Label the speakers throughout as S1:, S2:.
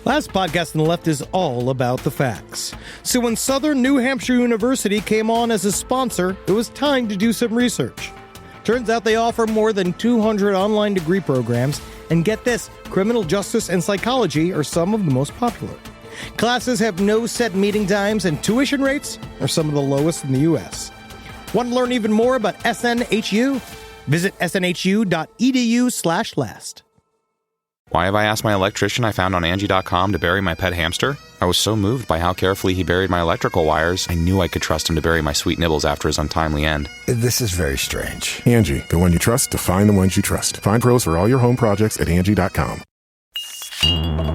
S1: Last podcast on the left is all about the facts. So when Southern New Hampshire University came on as a sponsor, it was time to do some research. Turns out they offer more than 200 online degree programs, and get this, criminal justice and psychology are some of the most popular. Classes have no set meeting times, and tuition rates are some of the lowest in the U.S. Want to learn even more about SNHU? Visit snhu.edu/last.
S2: Why have I asked my electrician I found on Angie.com to bury my pet hamster? I was so moved by how carefully he buried my electrical wires, I knew I could trust him to bury my sweet nibbles after his untimely end.
S3: This is very strange.
S4: Angie, the one you trust to find the ones you trust. Find pros for all your home projects at Angie.com.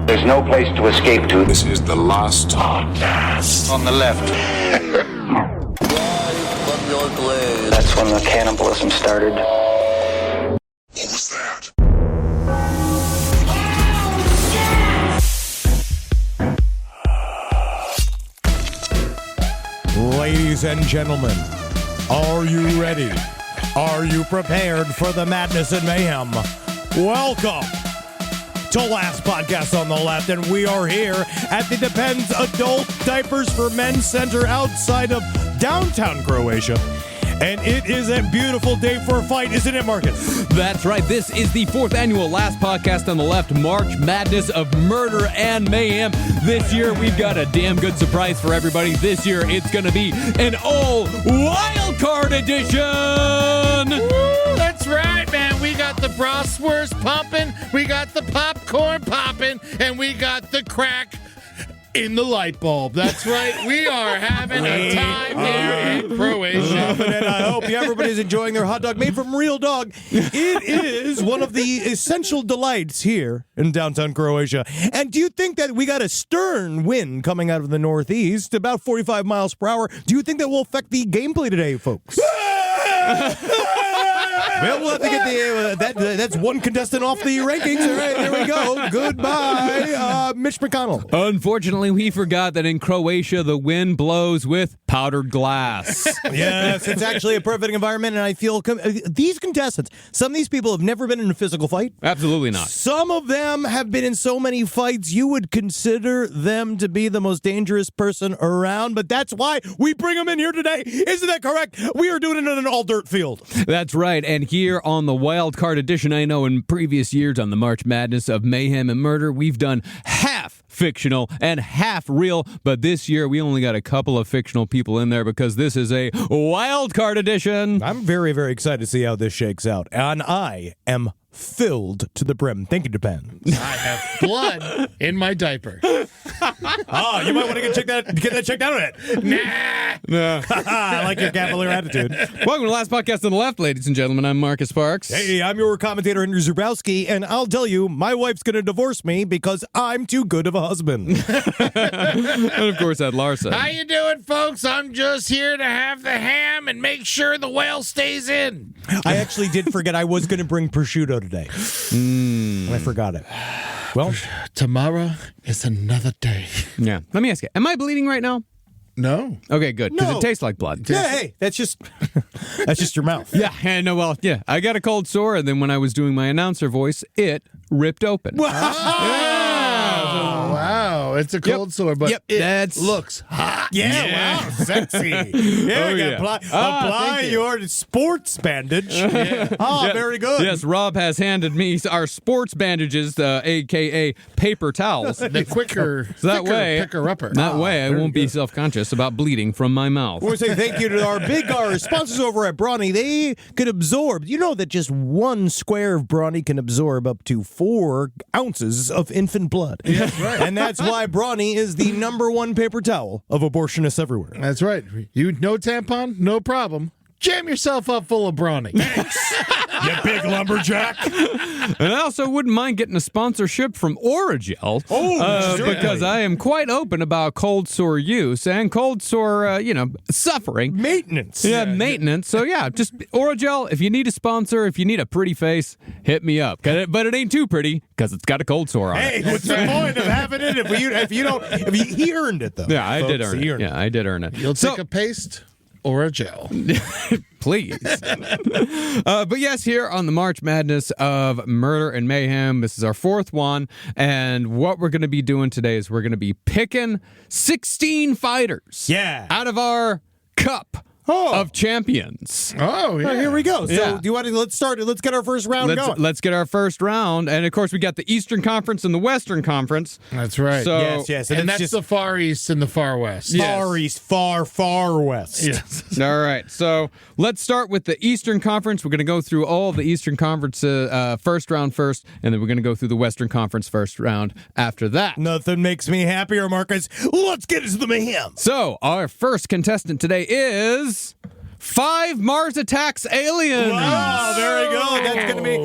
S5: There's no place to escape to.
S6: This is the last podcast
S5: On the left. That's when the cannibalism started.
S6: What was that?
S1: Ladies and gentlemen, are you ready? Are you prepared for the madness and mayhem? Welcome to Last Podcast on the Left, and we are here at the Depends Adult Diapers for Men Center outside of downtown Croatia. And it is a beautiful day for a fight, isn't it, Marcus?
S7: That's right. This is the 4th annual Last Podcast on the Left March Madness of Murder and Mayhem. This year, we've got a damn good surprise for everybody. This year, it's going to be an all-WILDCARD edition!
S8: Woo, that's right, man. We got the bratwurst pumping, we got the popcorn popping, and we got the crack in the light bulb. That's right. We are having a time here in Croatia.
S1: And I hope everybody's enjoying their hot dog made from real dog. It is one of the essential delights here in downtown Croatia. And do you think that we got a stern wind coming out of the northeast, about 45 miles per hour? Do you think that will affect the gameplay today, folks? Well, we'll have to get that's one contestant off the rankings. All right, there we go. Goodbye, Mitch McConnell.
S7: Unfortunately, we forgot that in Croatia, the wind blows with powdered glass.
S1: Yes, it's actually a perfect environment, and I feel these contestants, some of these people have never been in a physical fight.
S7: Absolutely not.
S1: Some of them have been in so many fights, you would consider them to be the most dangerous person around, but that's why we bring them in here today. Isn't that correct? We are doing it in an all-dirt field.
S7: That's right, and here on the WILDCARD edition, I know in previous years on the March Madness of Mayhem and Murder, we've done half fictional and half real, but this year we only got a couple of fictional people in there because this is a WILDCARD edition.
S1: I'm very, very excited to see how this shakes out, and I am filled to the brim. Thank you, Japan.
S8: I have blood in my diaper.
S1: You might want to get that checked out of it.
S7: No.
S1: I like your cavalier attitude.
S7: Welcome to the Last Podcast on the Left, ladies and gentlemen. I'm Marcus Parks.
S1: Hey, I'm your commentator, Andrew Zubrowski, and I'll tell you, my wife's going to divorce me because I'm too good of a husband.
S7: And of course, Ed Larson.
S8: How you doing, folks? I'm just here to have the ham and make sure the whale stays in.
S1: I actually did forget I was going to bring prosciutto today. And I forgot it. Well,
S8: tomorrow is another day.
S7: Yeah. Let me ask you, am I bleeding right now?
S8: No.
S7: Okay, good. Because
S1: No.
S7: it tastes like blood.
S1: yeah, hey, that's just your mouth.
S7: Yeah, I know. Well, yeah. I got a cold sore, and then when I was doing my announcer voice, it ripped open.
S8: Oh, wow. It's a cold sore, but it looks hot.
S1: Yeah, wow, sexy. Apply your sports bandage. Yeah. Very good.
S7: Yes, Rob has handed me our sports bandages, a.k.a. paper towels.
S8: The quicker,
S7: So that way,
S8: picker-upper.
S7: That way I won't be self-conscious about bleeding from my mouth.
S1: We want to say thank you to our sponsors over at Brawny. They can absorb, you know that just one square of Brawny can absorb up to 4 ounces of infant blood.
S8: That's right.
S1: And that's why Brawny is the #1 paper towel of abortionists everywhere.
S8: That's right. You no tampon, no problem. Jam yourself up full of brawny.
S1: You big lumberjack.
S7: And I also wouldn't mind getting a sponsorship from Oragel. Because I am quite open about cold sore use and cold sore, suffering.
S1: Maintenance.
S7: Yeah, maintenance. So, yeah, just Oragel, if you need a sponsor, if you need a pretty face, hit me up. But it ain't too pretty because it's got a cold sore on it.
S1: Hey, what's the point of having it if you earned it, though?
S7: Yeah, I did earn it. Yeah, I did earn it.
S8: You'll take a paste? or a gel.
S7: Please. But yes, here on the March Madness of Murder and Mayhem, this is our fourth one. And what we're going to be doing today is we're going to be picking 16 fighters out of our cup of champions.
S8: Oh, yeah.
S1: Here we go. So
S7: Yeah.
S1: do you want to, let's start it. Let's get our first round going.
S7: Let's get our first round. And of course, we got the Eastern Conference and the Western Conference.
S8: That's right.
S7: So,
S1: Yes.
S8: And
S1: it's
S8: that's
S1: just
S8: the Far East and the Far West.
S1: far east, far west.
S8: Yes.
S7: All right. So let's start with the Eastern Conference. We're going to go through all the Eastern Conference first round first, and then we're going to go through the Western Conference first round after that.
S1: Nothing makes me happier, Marcus. Let's get into the mayhem.
S7: So our first contestant today is 5 Mars Attacks Aliens.
S1: Wow, there you go. That's going to be,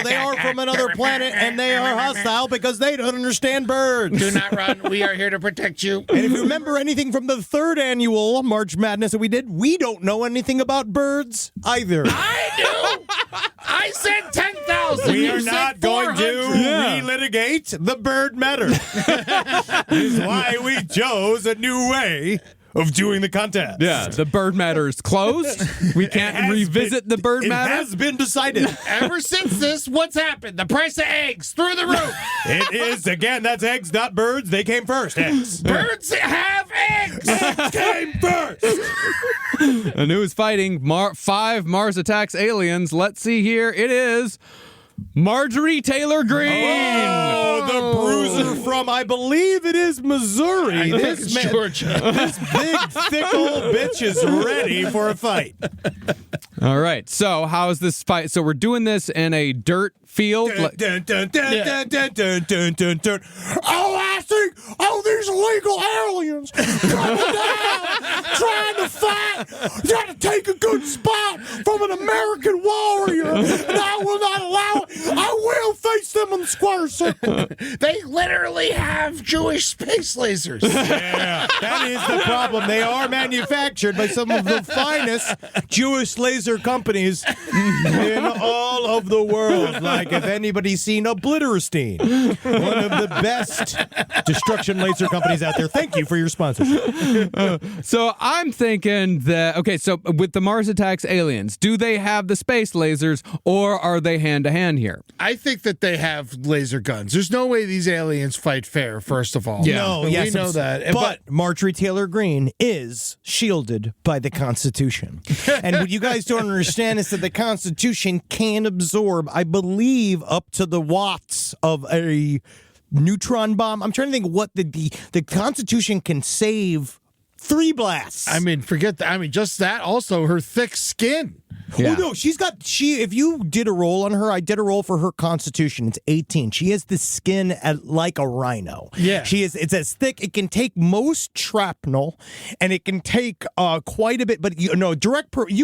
S1: they are from another planet and they are hostile because they don't understand birds.
S8: Do not run. We are here to protect you.
S1: And if you remember anything from the third annual March Madness that we did, we don't know anything about birds either.
S8: I do. I said 10,000.
S1: We
S8: You
S1: are
S8: said
S1: not going to
S8: 400.
S1: relitigate the bird matter. This is why we chose a new way of doing the contest.
S7: Yeah, the bird matter is closed. We can't revisit the bird matter.
S1: It has been decided.
S8: Ever since this, what's happened? The price of eggs through the roof.
S1: It is, again, that's eggs, not birds. They came first. Eggs.
S8: Birds have eggs.
S1: Eggs came first.
S7: And who is fighting 5 Mars Attacks Aliens? Let's see here. It is Marjorie Taylor Greene.
S1: Oh, the bruiser from, I believe it is Missouri.
S8: This man, Georgia.
S1: This big, thick old bitch is ready for a fight.
S7: All right. So how is this fight? So we're doing this in a dirt field.
S1: Dun, dun, dun, dun, dun, dun, dun, dun, dun. Oh, I see all these illegal aliens coming down, trying to fight. You got to take a good spot from an American warrior, and I will not allow it. I will face them in the square circle.
S8: They literally have Jewish space lasers.
S1: Yeah, that is the problem. They are manufactured by some of the finest Jewish laser companies in all of the world. Like, if anybody's seen Obliterstein, one of the best destruction laser companies out there. Thank you for your sponsorship.
S7: So I'm thinking that, okay, so with the Mars Attacks Aliens, do they have the space lasers or are they hand-to-hand here?
S8: I think that they have laser guns. There's no way these aliens fight fair, first of all.
S1: No,
S8: And
S1: yes,
S8: we know that.
S1: But Marjorie Taylor Greene is shielded by the Constitution. And what you guys don't understand is that the Constitution can absorb, I believe, up to the watts of a neutron bomb. I'm trying to think what the Constitution can save 3 blasts.
S8: I mean, forget that. I mean, just that. Also, her thick skin.
S7: Yeah.
S1: Oh, no, if you did a roll on her, I did a roll for her Constitution. It's 18. She has the skin like a rhino.
S8: Yeah.
S1: It's as thick. It can take most shrapnel, and it can take quite a bit, but you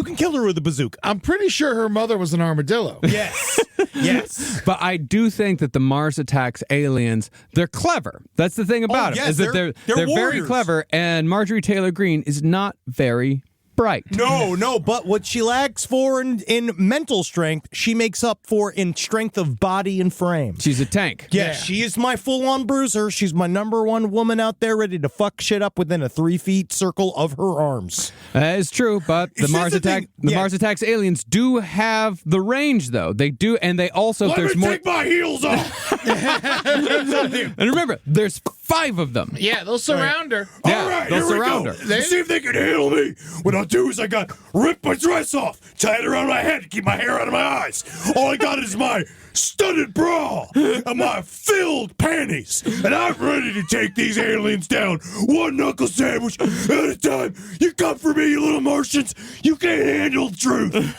S1: can kill her with a bazooka.
S8: I'm pretty sure her mother was an armadillo.
S1: Yes. Yes.
S7: But I do think that the Mars Attacks Aliens, they're clever. That's the thing about them,
S1: yes,
S7: is that they're very
S1: warriors.
S7: clever, and Marjorie Taylor Greene is not very bright.
S1: No, but what she lacks for in mental strength, she makes up for in strength of body and frame.
S7: She's a tank.
S1: Yeah, she is my full-on bruiser. She's my number one woman out there ready to fuck shit up within a 3 feet circle of her arms.
S7: That is true, but the Mars Attacks Aliens do have the range, though. They do, and they also,
S1: Let
S7: there's
S1: me
S7: more.
S1: take my heels off.
S7: And remember, there's 5 of them.
S8: Yeah, they'll surround her.
S7: Yeah,
S1: All right,
S7: they'll
S1: here we
S7: surround
S1: go.
S7: her.
S1: See if they can handle me. What I'll do is rip my dress off, tie it around my head to keep my hair out of my eyes. All I got is my studded bra and my filled panties, and I'm ready to take these aliens down one knuckle sandwich at a time. You come for me, you little Martians. You can't handle the truth.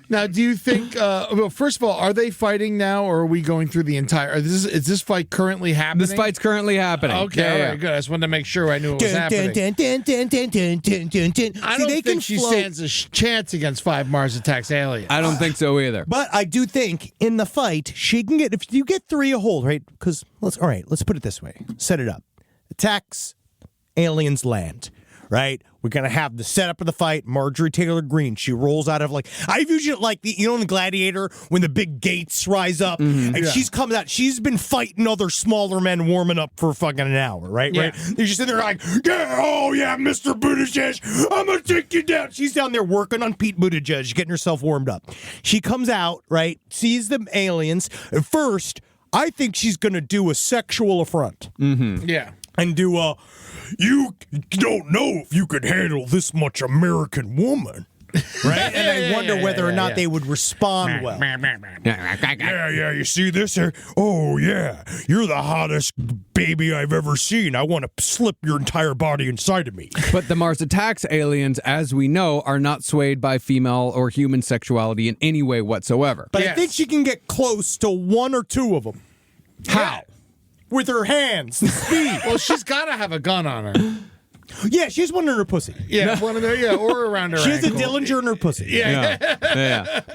S8: Now, do you think, well, first of all, are they fighting now, or are we going through the entire, is this fight currently happening?
S7: This fight's currently happening.
S8: Okay, all right, good. I just wanted to make sure I knew it was happening. I don't think she stands a chance against 5 Mars Attacks Aliens.
S7: I don't think so either.
S1: But I do think in the fight, she can get, if you get 3 a hold, right? Because, let's put it this way. Set it up. Attacks, aliens land, right? we're going to have the setup of the fight. Marjorie Taylor Greene, she rolls out of I usually like in the Gladiator when the big gates rise up and she's coming out. She's been fighting other smaller men warming up for fucking an hour, right?
S8: Yeah.
S1: Right? They're just sitting there Mr. Buttigieg, I'm going to take you down. She's down there working on Pete Buttigieg, getting herself warmed up. She comes out, right, sees the aliens. At first, I think she's going to do a sexual affront.
S7: Mm-hmm.
S8: Yeah.
S1: And do you don't know if you could handle this much American woman. Right? And I wonder whether or not they would respond well. Yeah, you see this here? Oh, yeah, you're the hottest baby I've ever seen. I want to slip your entire body inside of me.
S7: But the Mars Attacks aliens, as we know, are not swayed by female or human sexuality in any way whatsoever.
S1: But I think she can get close to one or two of them.
S7: How?
S1: With her hands, the speed.
S8: Well, she's got to have a gun on her.
S1: Yeah, she has one in her pussy.
S8: Yeah, one of their, or around her
S1: She has a
S8: ankle.
S1: Dillinger in her pussy.
S7: Yeah.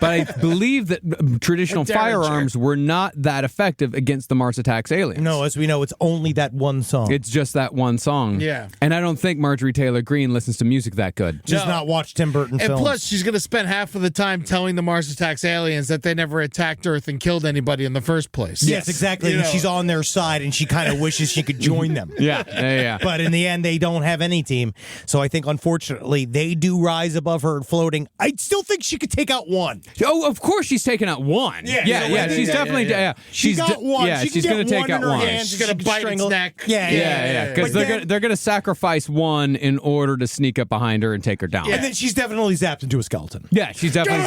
S7: But I believe that traditional firearms were not that effective against the Mars Attacks aliens.
S1: No, as we know, it's only that one song.
S7: It's just that one song.
S8: Yeah.
S7: And I don't think Marjorie Taylor Greene listens to music that good.
S1: Does not watch Tim Burton
S8: And
S1: films.
S8: plus, she's going to spend half of the time telling the Mars Attacks aliens that they never attacked Earth and killed anybody in the first place.
S1: Yes, exactly. And she's on their side, and she kind of wishes she could join them.
S7: Yeah.
S1: But in the end, they don't have any team. So I think, unfortunately, they do rise above her and floating. I still think she could take out one.
S7: Oh, of course she's taking out one.
S1: Yeah.
S7: She's definitely.
S1: She's got one.
S7: Yeah,
S1: She
S7: she's
S1: can
S7: going to
S1: get
S7: take
S1: one
S7: out
S1: in her
S7: one.
S1: hand.
S8: She's going to bite its neck.
S1: Yeah.
S7: Because they're going to sacrifice one in order to sneak up behind her and take her down.
S1: And then she's definitely zapped into a skeleton.
S7: Yeah, she's definitely.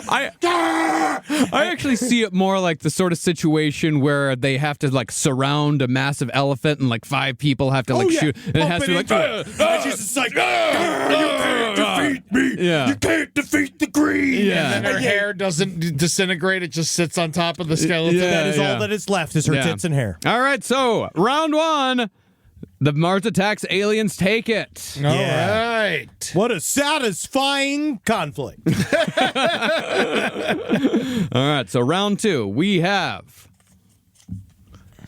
S7: I actually see it more like the sort of situation where they have to surround a massive elephant and 5 people have to shoot, and it has to be
S1: and she's just like, you can't defeat me.
S7: Yeah.
S1: You can't defeat the green.
S7: Yeah.
S8: And then her hair doesn't disintegrate. It just sits on top of the skeleton.
S1: That is all that is left is her tits and hair.
S7: All right, so round 1. The Mars Attacks aliens take it.
S8: All right.
S1: What a satisfying conflict.
S7: All right, so round 2, we have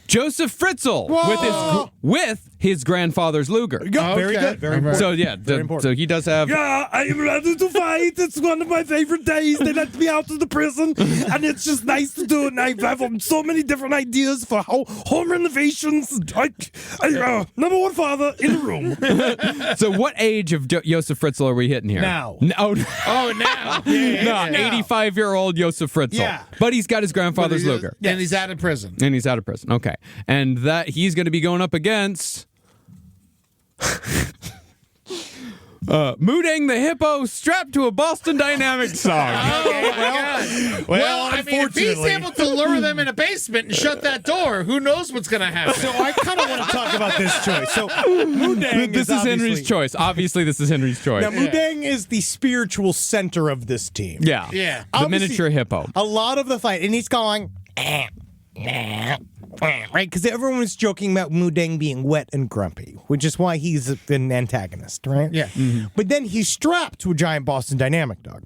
S7: Joseph Fritzl with his grandfather's Luger.
S1: Very good. Very important.
S7: So yeah, so he does have.
S9: Yeah, I am ready to fight. It's one of my favorite days. They let me out of the prison, and it's just nice to do it. And I have so many different ideas for how home renovations. Number one father in the room.
S7: So what age of Joseph Fritzl are we hitting here?
S1: Now.
S7: No.
S8: Oh, now.
S7: No, 85-year-old Joseph Fritzl.
S1: Yeah.
S7: But he's got his grandfather's Luger.
S8: And he's out of prison.
S7: And he's out of prison. Okay. And that he's going to be going up against Moodang the hippo strapped to a Boston Dynamics song.
S8: Well, I mean, if he's able to lure them in a basement and shut that door, who knows what's going to happen?
S1: So I kind of want to talk about this choice. So Moodang
S7: This is Henry's choice. Obviously, this is Henry's choice.
S1: Now, Moodang is the spiritual center of this team.
S7: Yeah.
S8: Yeah.
S7: The
S1: Obviously,
S7: miniature hippo.
S1: A lot of the fight, and he's going, right? Because everyone was joking about Moodang being wet and grumpy, which is why he's an antagonist, right?
S8: Yeah.
S1: But then he's strapped to a giant Boston Dynamic dog.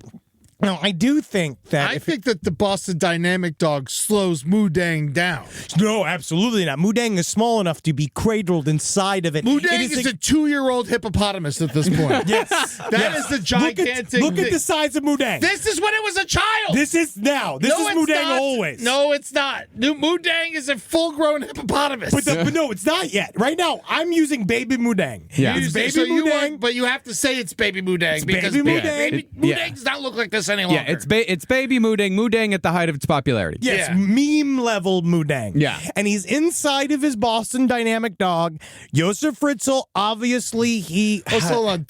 S1: Now, I do think that...
S8: I think that the Boston Dynamic dog slows Moodang down.
S1: No, absolutely not. Moodang is small enough to be cradled inside of it.
S8: Moodang
S1: It
S8: is a 2-year-old hippopotamus at this point.
S1: Yes.
S8: That is the gigantic...
S1: Look at the size of Moodang.
S8: This is when it was a child.
S1: This is now. This is
S8: it's
S1: Moodang
S8: not.
S1: always.
S8: No, it's not. Moodang is a full-grown hippopotamus.
S1: But no, it's not yet. Right now, I'm using baby Moodang.
S7: Yeah.
S1: It's baby
S8: So
S1: Moodang.
S8: but you have to say it's baby Moodang because
S1: baby Moodang.
S8: baby Moodang does not look like this any longer.
S7: Yeah, it's baby Moodang at the height of its popularity.
S1: Yes,
S8: Yeah.
S1: meme level Moodang.
S7: Yeah.
S1: And he's inside of his Boston Dynamic dog. Josef Fritzl, obviously, he.
S8: Hold on.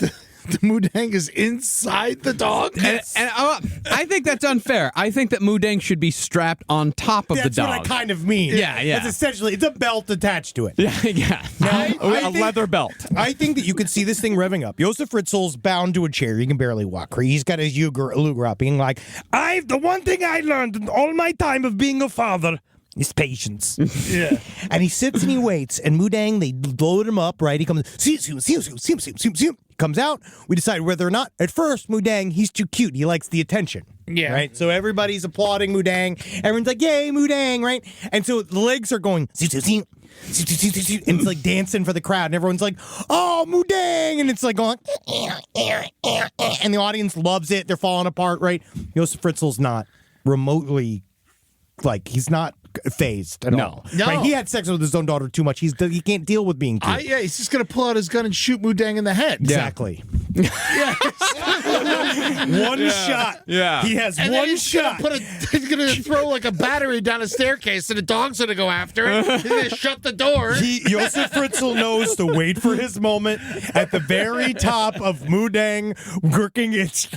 S8: The Moodang is inside the dog?
S7: And I think that's unfair. I think that Moodang should be strapped on top of
S1: That's
S7: the dog.
S1: what I kind of mean.
S7: Yeah.
S1: It's essentially, it's a belt attached to it.
S7: Yeah.
S1: I
S7: A
S1: think-
S7: leather belt.
S1: I think that you could see this thing revving up. Josef Fritzl's bound to a chair. He can barely walk. He's got his Luger up, being like,
S9: The one thing I learned in all my time of being a father is patience.
S8: Yeah.
S1: and he sits and he waits. And Moodang, they load him up, right? He comes, he Comes out, we decide whether or not, at first, Mudang, he's too cute. He likes the attention.
S8: Yeah.
S1: Right? So everybody's applauding Mudang. Everyone's like, yay, Mudang, right? And so the legs are going, and it's like dancing for the crowd. And everyone's like, oh, Mudang. And it's like going, and the audience loves it. They're falling apart, right? Josef Fritzl's not remotely, like, he's not phased at all.
S8: No.
S1: Right? He had sex with his own daughter too much. He can't deal with being cute.
S8: Yeah, he's just going to pull out his gun and shoot Mudang in the head.
S1: Exactly. One shot.
S7: Yeah.
S1: He has
S8: And
S1: one
S8: then
S1: shot.
S8: He's going to throw like a battery down a staircase and the dog's going to go after it. He's going to shut the door.
S1: Josef Fritzl knows to wait for his moment at the very top of Mudang working its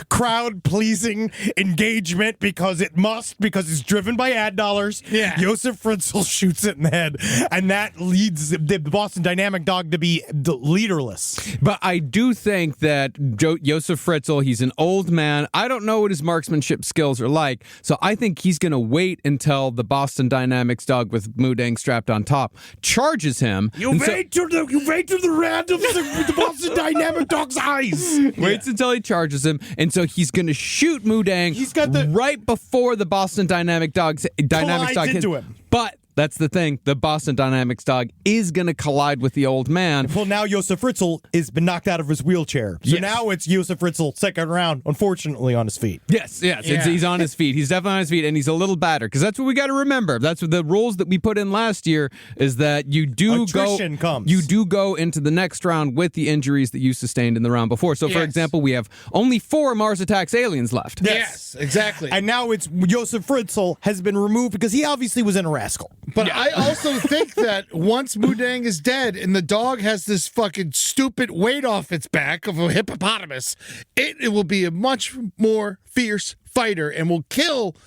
S1: crowd-pleasing engagement because it's driven by ad dollars.
S8: Yeah.
S1: Josef Fritzl shoots it in the head, and that leads the Boston Dynamic dog to be leaderless.
S7: But I do think that Josef Fritzl, he's an old man. I don't know what his marksmanship skills are like, so I think he's going to wait until the Boston Dynamics dog with Mudang strapped on top charges him.
S9: You wait till the rand of the Boston Dynamic dog's eyes.
S7: Waits until he charges him, and so he's going to shoot Mudang.
S1: He's got
S7: right before the Boston Dynamics dog
S1: Collides into him.
S7: But that's the thing. The Boston Dynamics dog is going to collide with the old man.
S1: Well, now Josef Fritzl has been knocked out of his wheelchair. So now it's Josef Fritzl, second round, unfortunately, on his feet.
S7: Yes. He's on his feet. He's definitely on his feet, and he's a little battered, because that's what we got to remember. That's what the rules that we put in last year is that you do
S1: Attrition comes.
S7: You do go into the next round with the injuries that you sustained in the round before. So, for example, we have only 4 Mars Attacks aliens left.
S8: Yes, exactly.
S1: And now it's Josef Fritzl has been removed because he obviously was in a rascal.
S8: But I also think that once Mudang is dead and the dog has this fucking stupid weight off its back of a hippopotamus, it will be a much more fierce fighter and will kill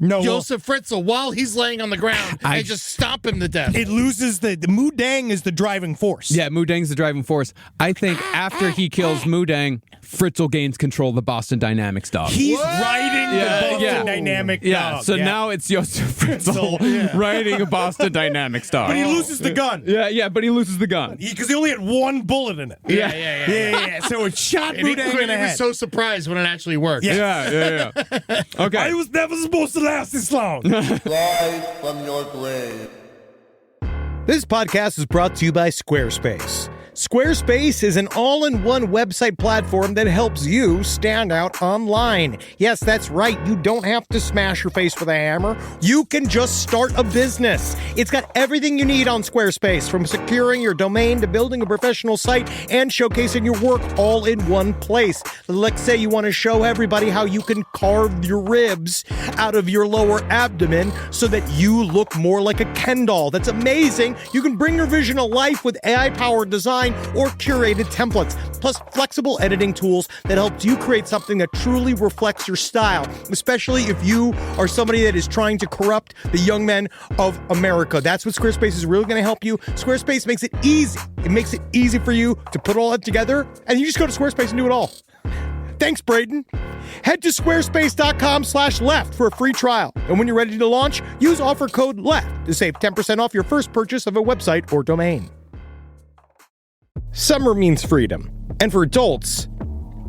S8: Josef Fritzl while he's laying on the ground and just stomp him to death.
S1: It loses the Mudang is the driving force.
S7: Yeah, Mudang's the driving force. I think after he kills Mudang, Fritzl gains control of the Boston Dynamics dog.
S1: He's riding the Boston Dynamic dog.
S7: So now it's Josef Fritzl riding a Boston Dynamics dog.
S1: But he loses the gun.
S7: Yeah, but he loses the gun.
S1: Because he only had 1 bullet in it.
S8: Yeah.
S1: So it shot Mudang in the
S8: He
S1: head.
S8: was so surprised when it actually worked.
S7: Yeah. Okay.
S9: I was never supposed to last this long.
S6: Rise from your grave.
S1: This podcast is brought to you by Squarespace. Squarespace is an all-in-one website platform that helps you stand out online. Yes, that's right. You don't have to smash your face with a hammer. You can just start a business. It's got everything you need on Squarespace, from securing your domain to building a professional site and showcasing your work all in one place. Let's say you want to show everybody how you can carve your ribs out of your lower abdomen so that you look more like a Ken doll. That's amazing. You can bring your vision to life with AI-powered design or curated templates, plus flexible editing tools that helps you create something that truly reflects your style, especially if you are somebody that is trying to corrupt the young men of America. That's what Squarespace is really going to help you. Squarespace makes it easy. It makes it easy for you to put all that together, and you just go to Squarespace and do it all. Thanks, Braden. Head to squarespace.com/left for a free trial. And when you're ready to launch, use offer code LEFT to save 10% off your first purchase of a website or domain. Summer means freedom. And for adults,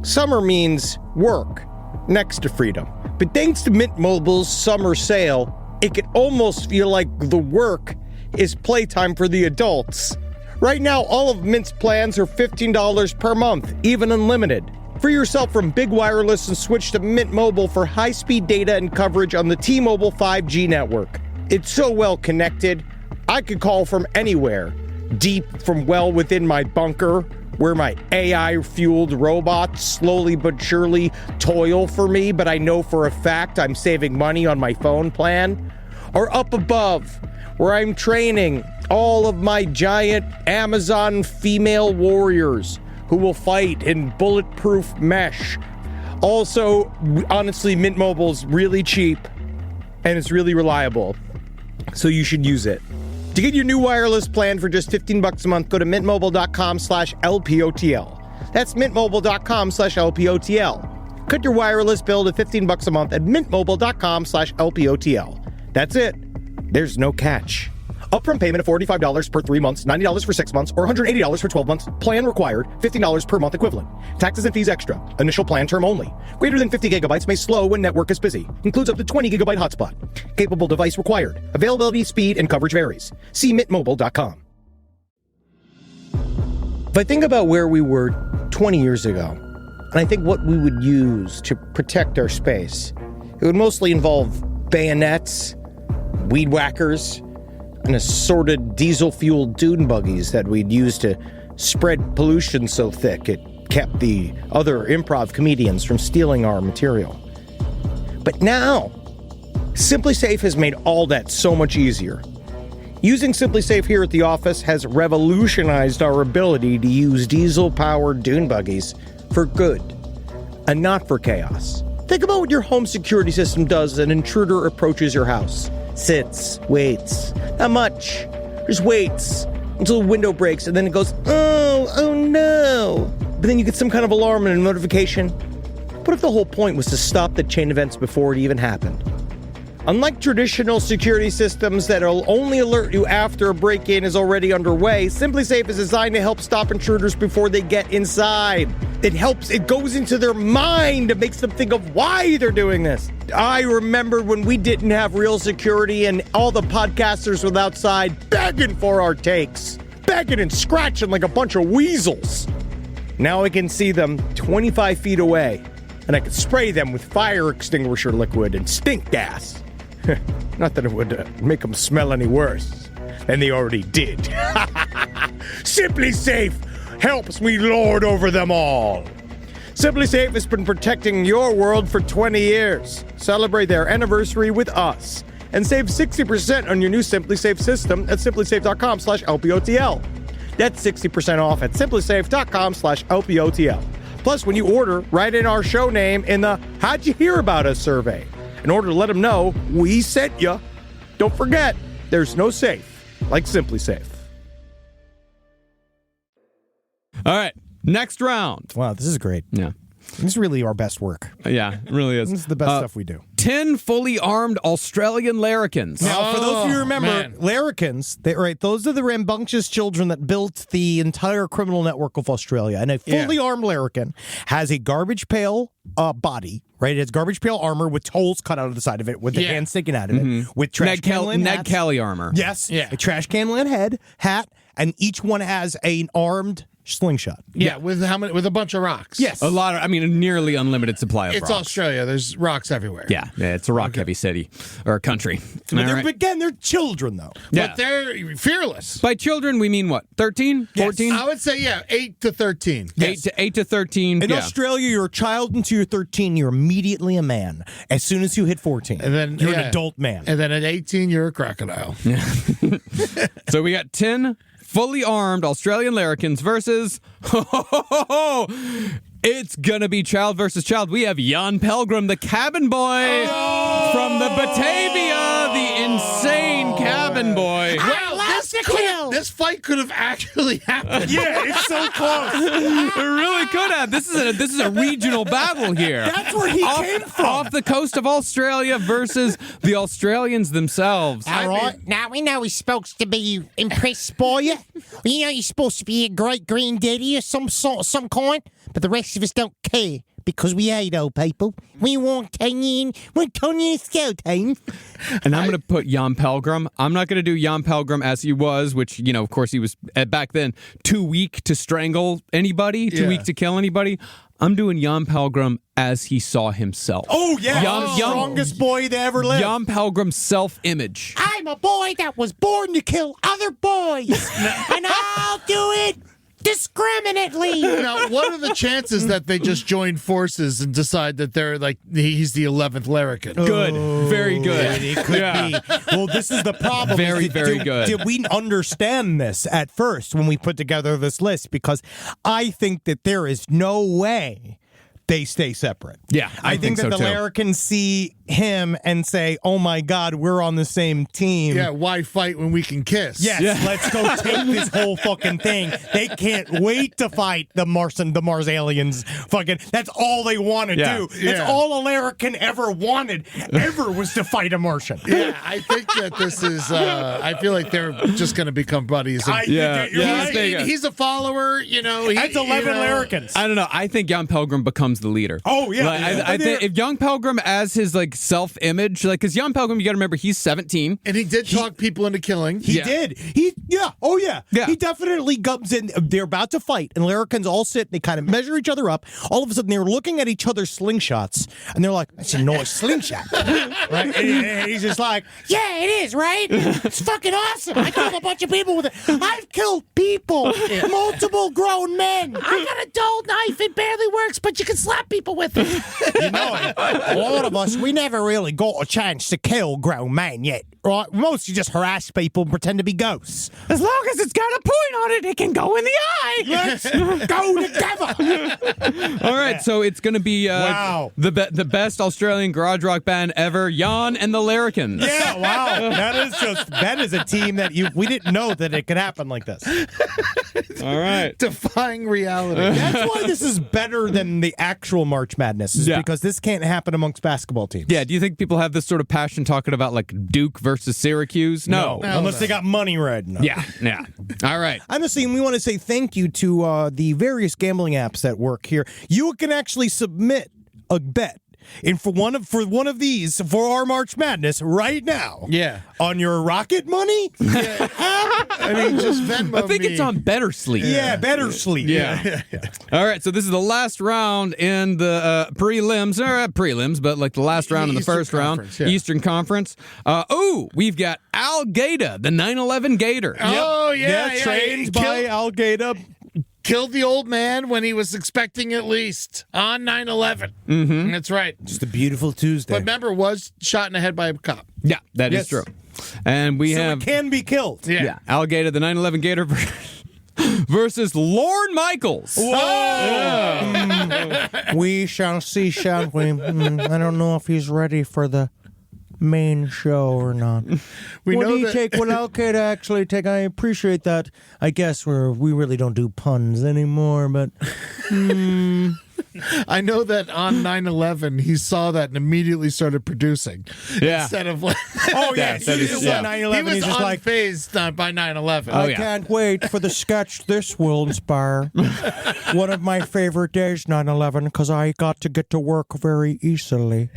S1: summer means work next to freedom. But thanks to Mint Mobile's summer sale, it can almost feel like the work is playtime for the adults. Right now, all of Mint's plans are $15 per month, even unlimited. Free yourself from big wireless and switch to Mint Mobile for high-speed data and coverage on the T-Mobile 5G network. It's so well connected, I could call from anywhere. Deep from well within my bunker, where my AI-fueled robots slowly but surely toil for me, but I know for a fact I'm saving money on my phone plan. Or up above, where I'm training all of my giant Amazon female warriors who will fight in bulletproof mesh. Also, honestly, Mint Mobile's really cheap and it's really reliable, so you should use it. To get your new wireless plan for just $15 a month, go to mintmobile.com/LPOTL. That's mintmobile.com/LPOTL. Cut your wireless bill to $15 a month at mintmobile.com/LPOTL. That's it. There's no catch. Upfront payment of $45 per 3 months, $90 for 6 months, or $180 for 12 months. Plan required, $15 per month equivalent. Taxes and fees extra. Initial plan term only. Greater than 50 gigabytes may slow when network is busy. Includes up to 20 gigabyte hotspot. Capable device required. Availability, speed, and coverage varies. See mintmobile.com. If I think about where we were 20 years ago, and I think what we would use to protect our space, it would mostly involve bayonets, weed whackers, and assorted diesel-fueled dune buggies that we'd use to spread pollution so thick it kept the other improv comedians from stealing our material. But now, SimpliSafe has made all that so much easier. Using SimpliSafe here at the office has revolutionized our ability to use diesel-powered dune buggies for good, and not for chaos. Think about what your home security system does as an intruder approaches your house. Sits, waits. Not much. Just waits until the window breaks, and then it goes, oh no. But then you get some kind of alarm and a notification. What if the whole point was to stop the chain events before it even happened? Unlike traditional security systems that'll only alert you after a break-in is already underway, SimpliSafe is designed to help stop intruders before they get inside. It goes into their mind and makes them think of why they're doing this. I remember when we didn't have real security and all the podcasters were outside begging for our takes. Begging and scratching like a bunch of weasels. Now I can see them 25 feet away, and I can spray them with fire extinguisher liquid and stink gas. Not that it would make them smell any worse than they already did. SimpliSafe helps me lord over them all. SimpliSafe has been protecting your world for 20 years. Celebrate their anniversary with us and save 60% on your new SimpliSafe system at simplisafe.com/LPOTL. That's 60% off at simplisafe.com/LPOTL. Plus, when you order, write in our show name in the How'd You Hear About Us survey in order to let them know we sent you. Don't forget, there's no safe like SimpliSafe.
S7: All right, next round.
S1: Wow, this is great.
S7: Yeah.
S1: This is really our best work.
S7: Yeah, it really is.
S1: This is the best stuff we do.
S7: 10 fully armed Australian larrikins.
S1: Now, for those of you who remember,
S8: man.
S1: larrikins, those are the rambunctious children that built the entire criminal network of Australia. And a fully armed larrikin has a garbage pail body, right? It has garbage pail armor with holes cut out of the side of it, with the hand sticking out of it, with trash can lid
S7: Ned Kelly armor.
S1: Yes, a trash can lid hat, and each one has an armed slingshot.
S8: Yeah, with a bunch of rocks.
S1: Yes.
S7: A nearly unlimited supply of
S8: It's
S7: rocks.
S8: Australia. There's rocks everywhere.
S7: Yeah, it's a rock-heavy city, or country.
S1: But again, they're children, though.
S7: Yeah.
S8: But they're fearless.
S7: By children, we mean what? 13? 14?
S8: I would say, 8 to 13.
S7: 8 to 13.
S1: In Australia, you're a child until you're 13. You're immediately a man. As soon as you hit 14,
S8: And then
S1: you're an adult man.
S8: And then at 18, you're a crocodile.
S7: So we got 10 fully armed Australian larrikins versus... It's gonna be child versus child. We have Jan Pelgrim, the cabin boy from the Batavia, the insane cabin boy.
S8: Wow, this fight could have actually happened.
S1: Yeah, it's so close.
S7: It really could have. This is a regional battle here.
S1: That's where he came from.
S7: Off the coast of Australia versus the Australians themselves.
S10: All right. Now, we know he's supposed to be impressed by you. You know he's supposed to be a great granddaddy of some kind, but the rest of us don't care because we hate old people. We want Tanya Scout time.
S7: And I'm going to put Jan Pelgrim. I'm not going to do Jan Pelgrim as he was, which, of course, he was back then too weak to strangle anybody, too weak to kill anybody. I'm doing Jan Pelgrim as he saw himself.
S1: Oh, yeah. The strongest boy that ever lived.
S7: Jan Pelgrim's self-image.
S10: I'm a boy that was born to kill other boys, and I'll do it discriminately.
S8: Now, what are the chances that they just join forces and decide that they're he's the 11th larrikin?
S7: Good. Very good.
S1: It could be. Well, this is the problem.
S7: Very good.
S1: Did we understand this at first when we put together this list? Because I think that there is no way they stay separate.
S7: Yeah,
S1: I think that
S7: so
S1: the
S7: too.
S1: Larrikins see him and say, "Oh my God, we're on the same team."
S8: Yeah, why fight when we can kiss?
S1: Yes, let's go take this whole fucking thing. They can't wait to fight the Mars aliens. Fucking, that's all they want to do. That's all a Larrikin ever wanted, was to fight a Martian.
S8: Yeah, I think that this is. I feel like they're just going to become buddies. And he's a follower. You know,
S1: that's 11 Larrikins.
S7: I don't know. I think Young Pilgrim becomes the leader.
S1: Oh yeah,
S7: Like, I think if Young Pilgrim as his like self-image, like because Young Pilgrim, you got to remember he's 17,
S8: and he did talk people into killing.
S1: He did. He definitely comes in. They're about to fight, and Larrikins all sit. They kind of measure each other up. All of a sudden, they're looking at each other's slingshots, and they're like, "That's a nice slingshot." Right? And he's just like,
S10: Yeah, it is, right? It's fucking awesome. I killed a bunch of people with it. I've killed people, multiple grown men. I got a dull knife. It barely works, but you can slap people with it.
S1: you know, a lot of us, we never really got a chance to kill grown men yet. Right? Mostly just harass people and pretend to be ghosts.
S10: As long as it's got a point on it, it can go in the eye.
S1: Let's go together.
S7: All right, so it's going to be the best Australian garage rock band ever, Jan and the Larrikins.
S1: Yeah, wow. That is a team that we didn't know that it could happen like this.
S7: All right.
S8: Defying reality.
S1: That's why this is better than the actual March Madness, because this can't happen amongst basketball teams.
S7: Yeah, do you think people have this sort of passion talking about like Duke versus Syracuse? No.
S1: Unless they got money right now.
S7: Yeah. All right.
S1: Honestly, we want to say thank you to the various gambling apps that work here. You can actually submit a bet. And for one of these, for our March Madness right now, on your Rocket Money,
S8: I mean, just Venmo
S7: I think it's on Better Sleep.
S1: Yeah, Better Sleep.
S7: Yeah. All right, so this is the last round in the prelims, or not prelims, but like the last round in the first round, Eastern Conference. We've got Al Gaeta, the 9/11 Gator.
S8: Oh, yeah.
S1: Trained by Al Gaeta.
S8: Killed the old man when he was expecting it least on 9/11. Mm-hmm. That's right.
S1: Just a beautiful Tuesday.
S8: But remember, was shot in the head by a cop.
S7: Yeah, that is true. And we have...
S1: it can be killed.
S7: Yeah. Al Gaeta, the 9/11 Gator versus Lorne Michaels.
S1: Whoa! We shall see, shall we? I don't know if he's ready for the main show or not. What do you take? What Al Gaeta actually take? I appreciate that. I guess we really don't do puns anymore, but
S8: I know that on 9/11 he saw that and immediately started producing.
S7: Yeah.
S8: Instead of like,
S1: oh yeah,
S8: he was
S1: 9/11. He's just like
S8: unfazed by 9/11.
S1: I can't wait for the sketch this will inspire. One of my favorite days, 9/11, because I got to get to work very easily.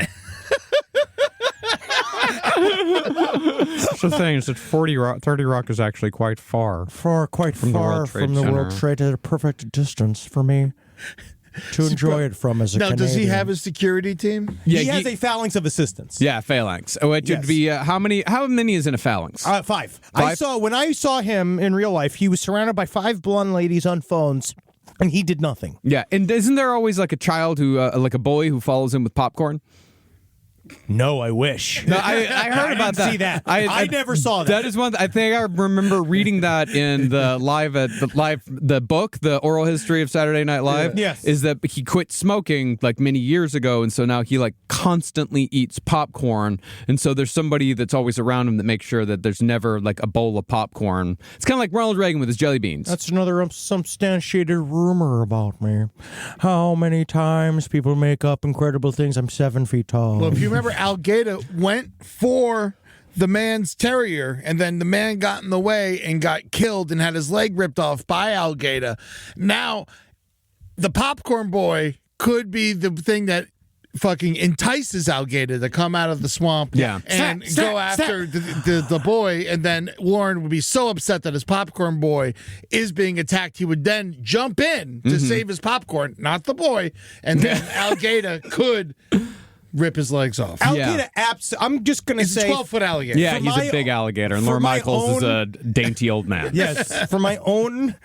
S7: That's the thing is that 30 Rock is actually quite far.
S1: Quite far from the World Trade, at a perfect distance for me to enjoy it from as a Canadian.
S8: Now, does he have a security team?
S1: Yeah, he has a phalanx of assistants.
S7: Yeah, phalanx. Oh, it should be how many is in a phalanx?
S1: 5. When I saw him in real life, he was surrounded by 5 blonde ladies on phones, and he did nothing.
S7: Yeah, and isn't there always like a child who, like a boy who follows him with popcorn?
S1: No, I wish.
S7: No, I heard about that.
S1: See that. I never saw that.
S7: That is one. I think I remember reading that in the the book, the oral history of Saturday Night Live.
S1: Yes,
S7: is that he quit smoking like many years ago, and so now he like constantly eats popcorn, and so there's somebody that's always around him that makes sure that there's never like a bowl of popcorn. It's kind of like Ronald Reagan with his jelly beans.
S1: That's another unsubstantiated rumor about me. How many times people make up incredible things? I'm 7 feet tall.
S8: Well, if you remember, Al Gaeta went for the man's terrier, and then the man got in the way and got killed and had his leg ripped off by Al Gaeta. Now, the popcorn boy could be the thing that fucking entices Al Gaeta to come out of the swamp and go after the boy, and then Lauren would be so upset that his popcorn boy is being attacked, he would then jump in to save his popcorn, not the boy, and then Al Gaeta could rip his legs off.
S1: Al Gaeta I'm just going to say...
S8: He's a 12-foot alligator.
S7: Yeah, he's a big alligator, and Lorne Michaels is a dainty old man.
S1: Yes, for my own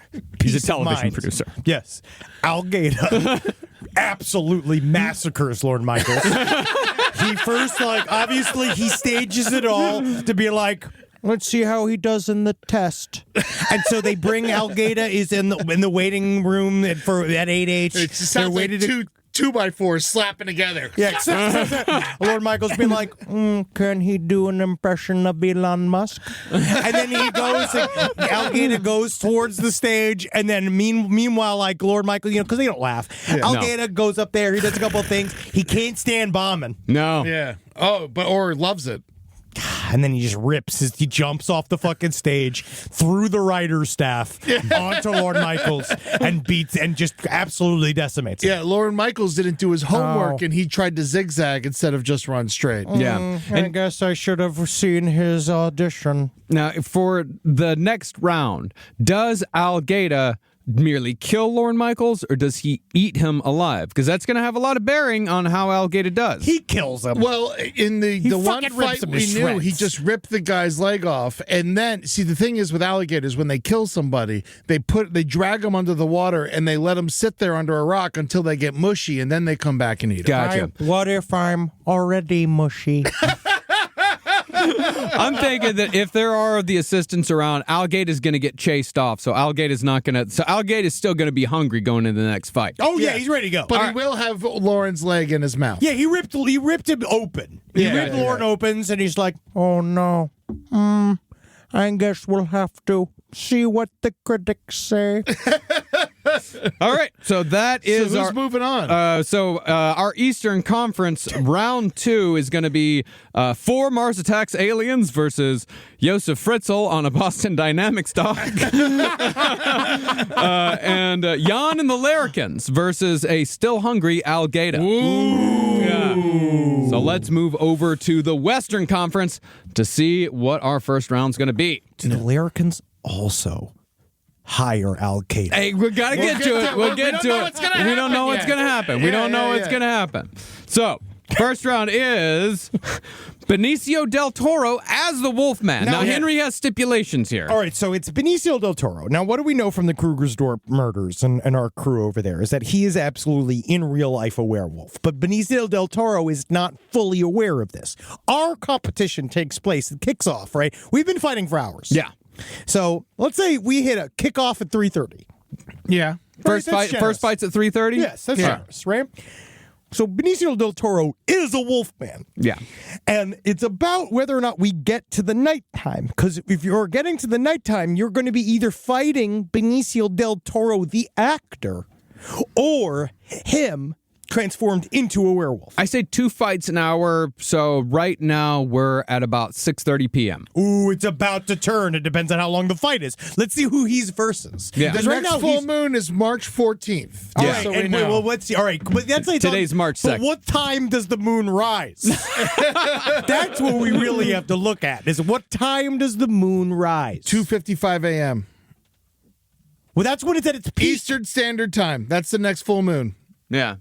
S7: He's a television producer.
S1: Yes. Al Gaeta absolutely massacres Lorne Michaels. He first, obviously he stages it all to be like... Let's see how he does in the test. And so they bring Al Gaeta is in the waiting room at 8H.
S8: It sounds like 2x4s slapping together.
S1: Yeah, Lord Michaels being like, can he do an impression of Elon Musk? And then he goes, Alligator goes towards the stage, and then meanwhile, like Lord Michael, because they don't laugh. Alligator goes up there, he does a couple of things. He can't stand bombing.
S7: No.
S8: Yeah. Oh, or loves it.
S1: And then he just he jumps off the fucking stage through the writer's staff onto Lord Michaels and just absolutely decimates him.
S8: Yeah, Lorne Michaels didn't do his homework and he tried to zigzag instead of just run straight.
S7: Yeah.
S1: I guess I should have seen his audition.
S7: Now, for the next round, does Alligator merely kill Lorne Michaels, or does he eat him alive? Because that's going to have a lot of bearing on how Alligator does.
S1: He kills him.
S8: Well, in the one fight we knew, he just ripped the guy's leg off. And then, see, the thing is with alligators, when they kill somebody, they drag them under the water and they let them sit there under a rock until they get mushy, and then they come back and eat them.
S7: Gotcha.
S1: What if I'm already mushy?
S7: I'm thinking that if there are the assistants around, Alligator's going to get chased off. So Alligator's still going to be hungry going into the next fight.
S1: Oh, yeah, he's ready to go.
S8: But he will have Lauren's leg in his mouth.
S1: Yeah, he ripped him open. He ripped Lauren opens, and he's like, oh, no. I guess we'll have to see what the critics say.
S7: All right, so that is
S8: who's moving on?
S7: Our Eastern Conference round 2 is going to be 4 Mars Attacks Aliens versus Josef Fritzl on a Boston Dynamics dog, and Jan and the Larrikins versus a still hungry Alligator.
S8: Ooh.
S7: Yeah. So let's move over to the Western Conference to see what our first round's going to be.
S1: Do the Larrikins also hire Alligator?
S7: Hey, we gotta get to it. We'll get to it. We don't know what's gonna happen. We don't know what's gonna happen. So, first round is Benicio del Toro as the Wolfman. Now, Henry has stipulations here.
S1: All right, so it's Benicio del Toro. Now, what do we know from the Krugersdorp murders and our crew over there is that he is absolutely, in real life, a werewolf. But Benicio del Toro is not fully aware of this. Our competition takes place, it kicks off, right? We've been fighting for hours.
S7: Yeah.
S1: So, let's say we hit a kickoff at 3:30.
S8: Yeah.
S7: First fight's at 3:30?
S1: Yes, that's generous, right? So Benicio del Toro is a wolfman.
S7: Yeah.
S1: And it's about whether or not we get to the nighttime. Because if you're getting to the nighttime, you're going to be either fighting Benicio del Toro, the actor, or him transformed into a werewolf.
S7: I say 2 fights an hour, so right now we're at about 6:30 p.m.
S1: Ooh, it's about to turn. It depends on how long the fight is. Let's see who he's versus.
S7: Yeah.
S8: The next full moon is March 14th.
S1: All
S7: Yeah.
S1: right,
S8: So
S1: and well, let's see. All right, but that's like
S7: Today's March 2nd.
S1: But what time does the moon rise? That's what we really have to look at. Is what time does the moon rise?
S8: 2:55 a.m.
S1: Well, that's when it's at its peak.
S8: Eastern Standard Time. That's the next full moon.
S7: Yeah.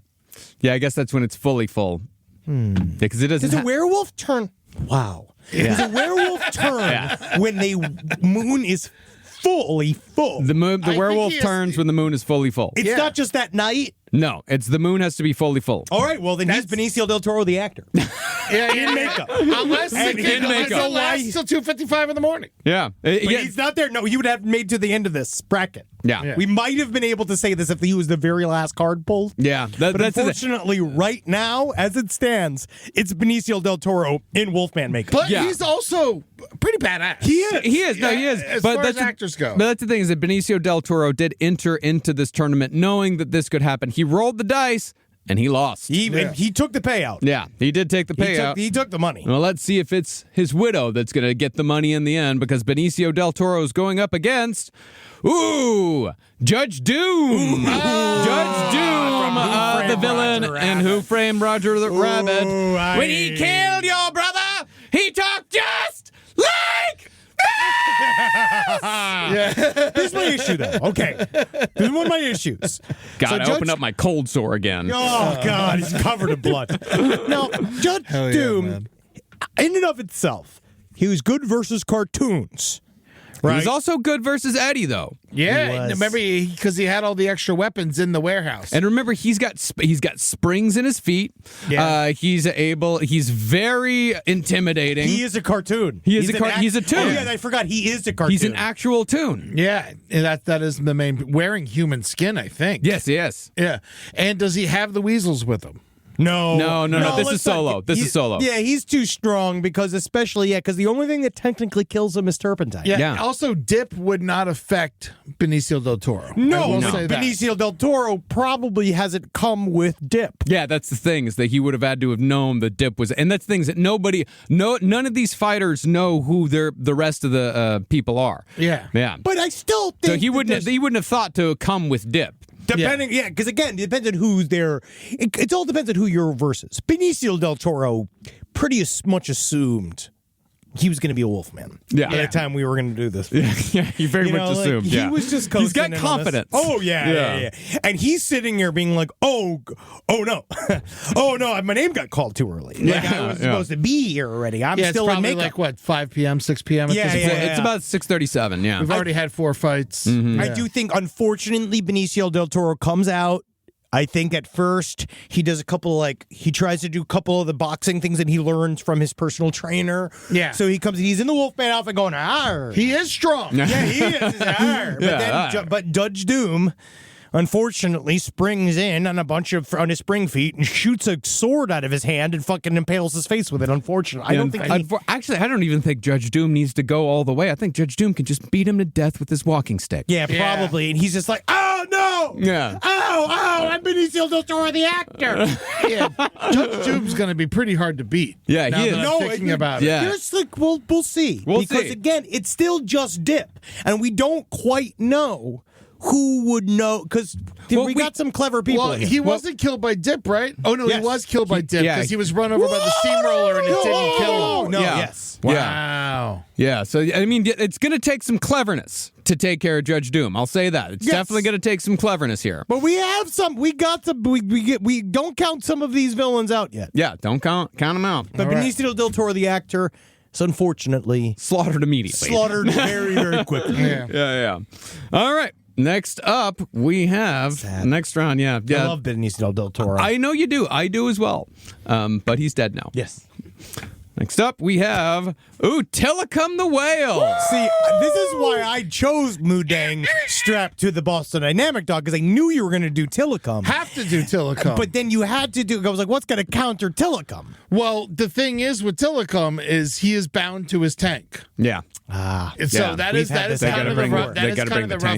S7: Yeah, I guess that's when it's fully full. Because it doesn't
S1: Does a werewolf turn? Wow. Does a werewolf turn when the moon is fully full?
S7: The
S8: think
S7: werewolf
S8: he is-
S7: turns when the moon is fully full.
S1: It's not just that night.
S7: No, it's the moon has to be fully full.
S1: All right, well, then he's Benicio del Toro, the actor.
S8: In
S1: makeup.
S8: Unless
S1: And
S8: it
S1: in makeup.
S8: lasts till 2:55 in the morning.
S7: Yeah.
S1: But he's not there. No, you would have made to the end of this bracket.
S7: Yeah.
S1: We might have been able to say this if he was the very last card pulled.
S7: Yeah.
S1: But unfortunately, right now, as it stands, it's Benicio del Toro in Wolfman makeup.
S8: But
S7: Yeah.
S8: he's also pretty badass.
S1: He is.
S7: He is. No, he is.
S8: As
S7: but
S8: far
S7: that's
S8: as actors go.
S7: But that's the thing is that Benicio del Toro did enter into this tournament knowing that this could happen. He rolled the dice and he lost.
S1: And he took the payout.
S7: Yeah, he did take the payout.
S1: He took the money.
S7: Well, let's see if it's his widow that's going to get the money in the end because Benicio del Toro is going up against, Judge Doom. Judge Doom, the villain in Who Framed Roger the Rabbit. When he killed your brother, he talked just like
S1: Here's my issue, though. Okay. This is one of my issues.
S7: God, I opened up my cold sore again.
S1: Oh, God. He's covered in blood. Now, Judge Doom, in and of itself, he was good versus cartoons.
S7: He was also good versus Eddie, though.
S8: Yeah, remember because he had all the extra weapons in the warehouse.
S7: And remember, he's got springs in his feet.
S8: Yeah.
S7: He's very intimidating.
S1: He is a cartoon.
S7: He's a toon.
S1: Oh, yeah, I forgot. He is a cartoon.
S7: He's an actual toon.
S8: Yeah, and that is the main. Wearing human skin, I think.
S7: Yes.
S8: Yeah. And does he have the weasels with him?
S7: No. This is solo. This is solo.
S1: Yeah, he's too strong because the only thing that technically kills him is turpentine.
S8: Yeah. Also, dip would not affect Benicio del Toro.
S1: No. Benicio del Toro probably hasn't come with dip.
S7: Yeah, that's the thing, is that he would have had to have known the dip was, and that's things that none of these fighters know who the rest of the people are.
S8: Yeah.
S1: But I still think
S7: so he wouldn't have thought to come with dip.
S1: Depending, because again, it depends on who's there. It all depends on who you're versus. Benicio del Toro pretty much assumed he was going to be a Wolfman.
S7: Yeah.
S1: By the time we were going to do this.
S7: Yeah, he very much assumed.
S1: He was just coasting.
S7: He's got
S1: in
S7: confidence.
S1: On this. Oh, yeah. And he's sitting there being like, oh no. Oh, no, my name got called too early. Like, I was supposed to be here already. I'm still
S8: it's probably
S1: in makeup.
S8: like, what, 5 p.m., 6 p.m.?
S7: It's about 6:37, yeah.
S8: We've already had 4 fights.
S7: Mm-hmm.
S1: I do think, unfortunately, Benicio del Toro comes out. I think at first he does he tries to do a couple of the boxing things that he learns from his personal trainer.
S8: Yeah.
S1: So he's in the Wolfman outfit going, arr.
S8: He is strong.
S1: Yeah, he is. He's arr. But Judge Doom, unfortunately, springs in on on his spring feet and shoots a sword out of his hand and fucking impales his face with it. Unfortunately,
S7: Actually, I don't even think Judge Doom needs to go all the way. I think Judge Doom can just beat him to death with his walking stick.
S1: Yeah, probably. And he's just like, oh no!
S7: Yeah.
S1: Oh, I'm Benicio del Toro, the actor.
S8: Yeah, Judge Doom's going to be pretty hard to beat.
S7: Yeah, he is.
S8: I'm thinking about it.
S7: Yeah.
S1: Here's we'll see. Because again, it's still just dip, and we don't quite know who would know, because we got some clever people.
S8: Well, he wasn't killed by dip, right? Oh no, he was killed by dip because he was run over by the steamroller and it didn't kill him.
S1: No,
S7: Yeah.
S1: yes.
S8: Wow.
S7: Yeah, so I mean, it's going to take some cleverness to take care of Judge Doom. I'll say that. It's definitely going to take some cleverness here.
S1: But we have some. We got some. We don't count some of these villains out yet.
S7: Yeah, don't count them out.
S1: But Benicio del Toro, the actor, is unfortunately
S7: Slaughtered immediately.
S1: very, very quickly.
S7: Yeah. All right. Next up, we have next round. Yeah.
S1: I love Benicio del Toro.
S7: I know you do. I do as well. But he's dead now.
S1: Yes.
S7: Next up, we have Telecom the Whale.
S1: See, this is why I chose Mudang strapped to the Boston Dynamic dog, because I knew you were going to do Telecom.
S8: Have to do Telecom.
S1: But then you had to do. I was like, what's going to counter Telecom?
S8: Well, the thing is with Telecom is he is bound to his tank.
S7: Yeah.
S8: And so that is kind of the rough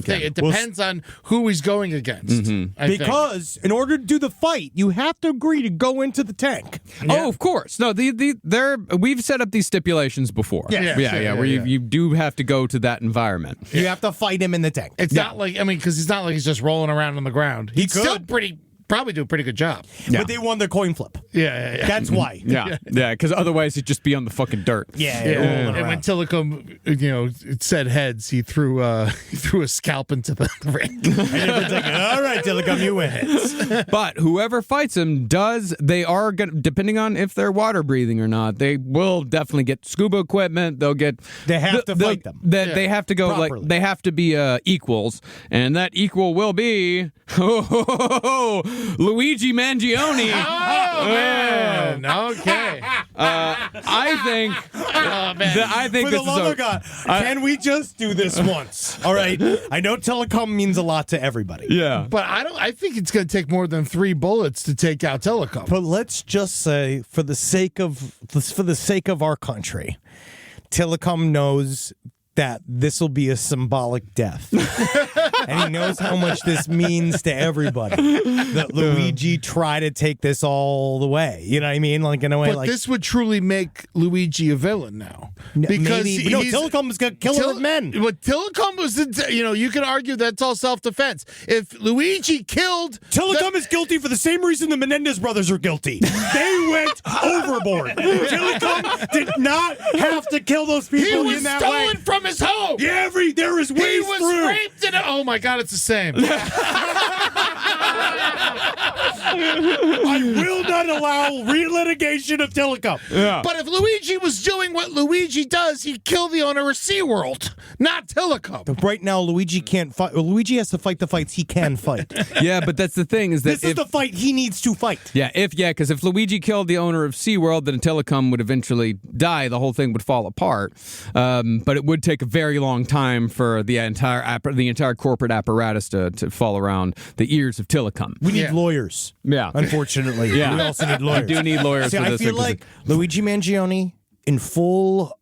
S8: thing. It depends on who he's going against.
S1: Because in order to do the fight, you have to agree to go into the tank.
S7: Oh, of course. No, we've set up these stipulations before. Where you do have to go to that environment.
S1: You have to fight him in the tank.
S8: It's not like, because he's not like he's just rolling around on the ground. He's still probably do a pretty good job.
S1: But they won the coin flip.
S8: Yeah.
S1: That's why.
S7: Yeah, because otherwise he'd just be on the fucking dirt.
S8: And when Telecom, it said heads, he threw a scalp into the ring.
S1: And it's like, all right, Telecom, you win heads.
S7: But whoever fights him they are going to, depending on if they're water breathing or not, they will definitely get scuba equipment.
S1: They have to fight them.
S7: They have to go
S1: properly.
S7: they have to be equals, and that equal will be Luigi Mangione.
S8: Oh man! Okay.
S7: I think
S1: For the love of God, can we just do this once? All right. I know Telecom means a lot to everybody.
S7: Yeah.
S8: But I think it's going to take more than 3 bullets to take out Telecom.
S1: But let's just say, for the sake of our country, Telecom knows that this will be a symbolic death. And he knows how much this means to everybody. That Luigi tried to take this all the way. You know what I mean? Like, in a way,
S8: but this would truly make Luigi a villain now. Because
S1: Telecom was a killer of men.
S8: But Telecom was, you could argue that's all self-defense. If Luigi killed...
S1: Telecom is guilty for the same reason the Menendez brothers are guilty. They went overboard. Telecom did not have to kill those people in that way.
S8: He was stolen from his home.
S1: Yeah, there is ways through.
S8: He was raped in it. Oh my God, it's the same.
S9: I will not allow relitigation of Telecom.
S7: Yeah.
S8: But if Luigi was doing what Luigi does, he'd kill the owner of SeaWorld, not Telecom.
S1: Right now, Luigi can't fight. Well, Luigi has to fight the fights he can fight.
S7: Yeah, but that's the thing is that
S1: This is the fight he needs to fight.
S7: because if Luigi killed the owner of SeaWorld, then Telecom would eventually die. The whole thing would fall apart. But it would take a very long time for the entire corporate apparatus to fall around the ears of Telecom.
S1: We need lawyers.
S7: Yeah.
S1: Unfortunately.
S7: Yeah.
S1: We also need lawyers.
S7: We do need lawyers
S1: See,
S7: for
S1: I
S7: this
S1: feel
S7: thing, 'cause
S1: like Luigi Mangione in full,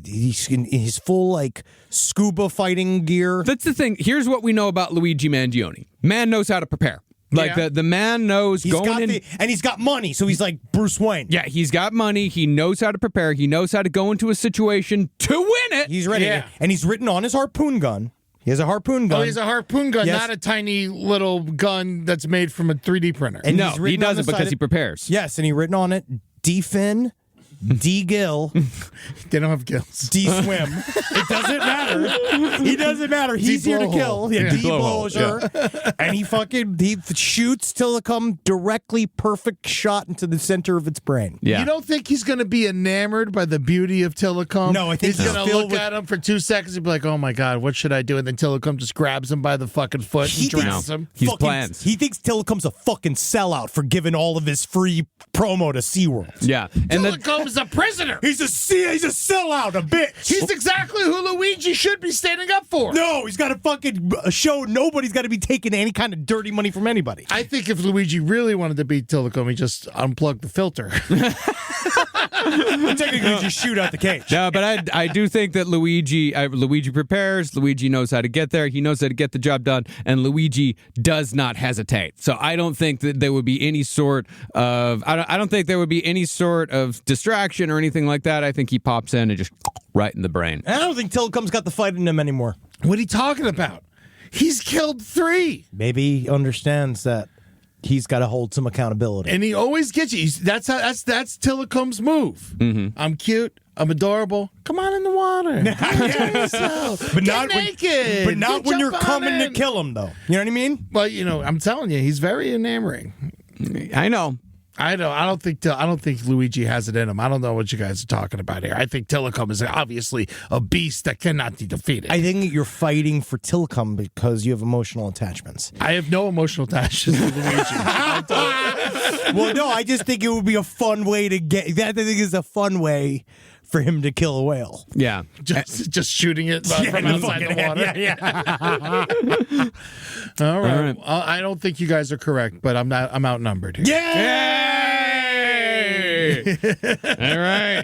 S1: he's in his full, like, scuba fighting gear.
S7: That's the thing. Here's what we know about Luigi Mangione. Man knows how to prepare. Like, the man knows
S1: He's got money, so he's like Bruce Wayne.
S7: Yeah, he's got money. He knows how to prepare. He knows how to go into a situation to win it.
S1: He's ready.
S8: Yeah.
S1: And he's written on his harpoon gun. He has a harpoon gun.
S8: Oh, he's a harpoon gun,
S1: Yes.
S8: not a tiny little gun that's made from a 3D printer.
S1: And
S7: No,
S1: he's
S7: he
S1: written on
S7: does
S1: the
S7: it because
S1: side
S7: he prepares.
S1: Yes, and he written on it, D-fin, D-gill,
S8: They don't have gills.
S1: D-swim. It doesn't matter. He doesn't matter. He's here to kill.
S8: blowhole.
S1: Yeah,
S8: Yeah.
S1: D-blow, sure. And he shoots Telecom directly, perfect shot into the center of its brain.
S7: Yeah.
S8: You don't think he's going to be enamored by the beauty of Telecom?
S1: No, I think
S8: he's
S1: he's
S8: going to
S1: filled
S8: look at him for 2 seconds and be like, "Oh my God, what should I do?" And then Telecom just grabs him by the fucking foot and drags him.
S7: He's plans.
S1: He thinks Telecom's a fucking sellout for giving all of his free promo to SeaWorld.
S7: Yeah. And then
S8: Telecom's a prisoner.
S1: He's a sellout, a bitch.
S8: He's exactly who Luigi should be standing up for.
S1: No, he's got to fucking show nobody's got to be taking any kind of dirty money from anybody.
S8: I think if Luigi really wanted to beat Telecom, he just unplugged the filter.
S1: Technically, just shoot out the cage.
S7: No, but I do think that Luigi prepares. Luigi knows how to get there. He knows how to get the job done, and Luigi does not hesitate. So I don't think that there would be any sort of I don't think there would be any sort of distraction or anything like that. I think he pops in and just right in the brain.
S1: I don't think Telecom's got the fight in him anymore.
S8: What are you talking about? He's killed 3.
S1: Maybe he understands that he's got to hold some accountability.
S8: And he always gets you. That's Telecom's move.
S7: Mm-hmm.
S8: I'm cute. I'm adorable. Come on in the water. Enjoy yourself.
S1: But
S8: Get
S1: not
S8: naked.
S1: But not when
S8: Jump
S1: you're coming
S8: on
S1: to
S8: in.
S1: kill him, though. You know what I mean?
S8: Well, I'm telling you, he's very enamoring.
S7: I know.
S8: I don't think Luigi has it in him. I don't know what you guys are talking about here. I think Telecom is obviously a beast that cannot be defeated.
S1: I think you're fighting for Telecom because you have emotional attachments.
S8: I have no emotional attachment to Luigi.
S1: Well, no, I just think it would be a fun way to get. That I think is a fun way for him to kill a whale.
S7: Yeah.
S8: just shooting it from outside the water.
S1: Yeah.
S8: All right.
S7: All right.
S8: I don't think you guys are correct, but I'm outnumbered here.
S1: Yeah.
S7: All right.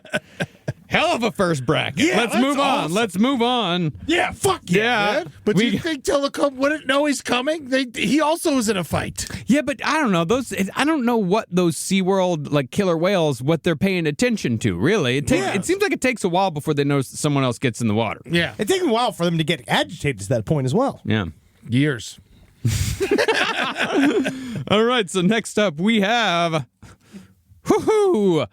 S7: Hell of a first bracket.
S1: Yeah,
S7: Let's
S1: that's
S7: move on.
S1: awesome.
S7: Let's move on.
S1: Yeah. Fuck yeah.
S7: Yeah.
S8: But do you think Telecom wouldn't know he's coming? He also was in a fight.
S7: Yeah, but I don't know. I don't know what those SeaWorld like killer whales, what they're paying attention to, really. It seems like it takes a while before they notice that someone else gets in the water.
S8: Yeah.
S1: It takes a while for them to get agitated to that point as well.
S7: Yeah.
S8: Years.
S7: All right, so next up we have the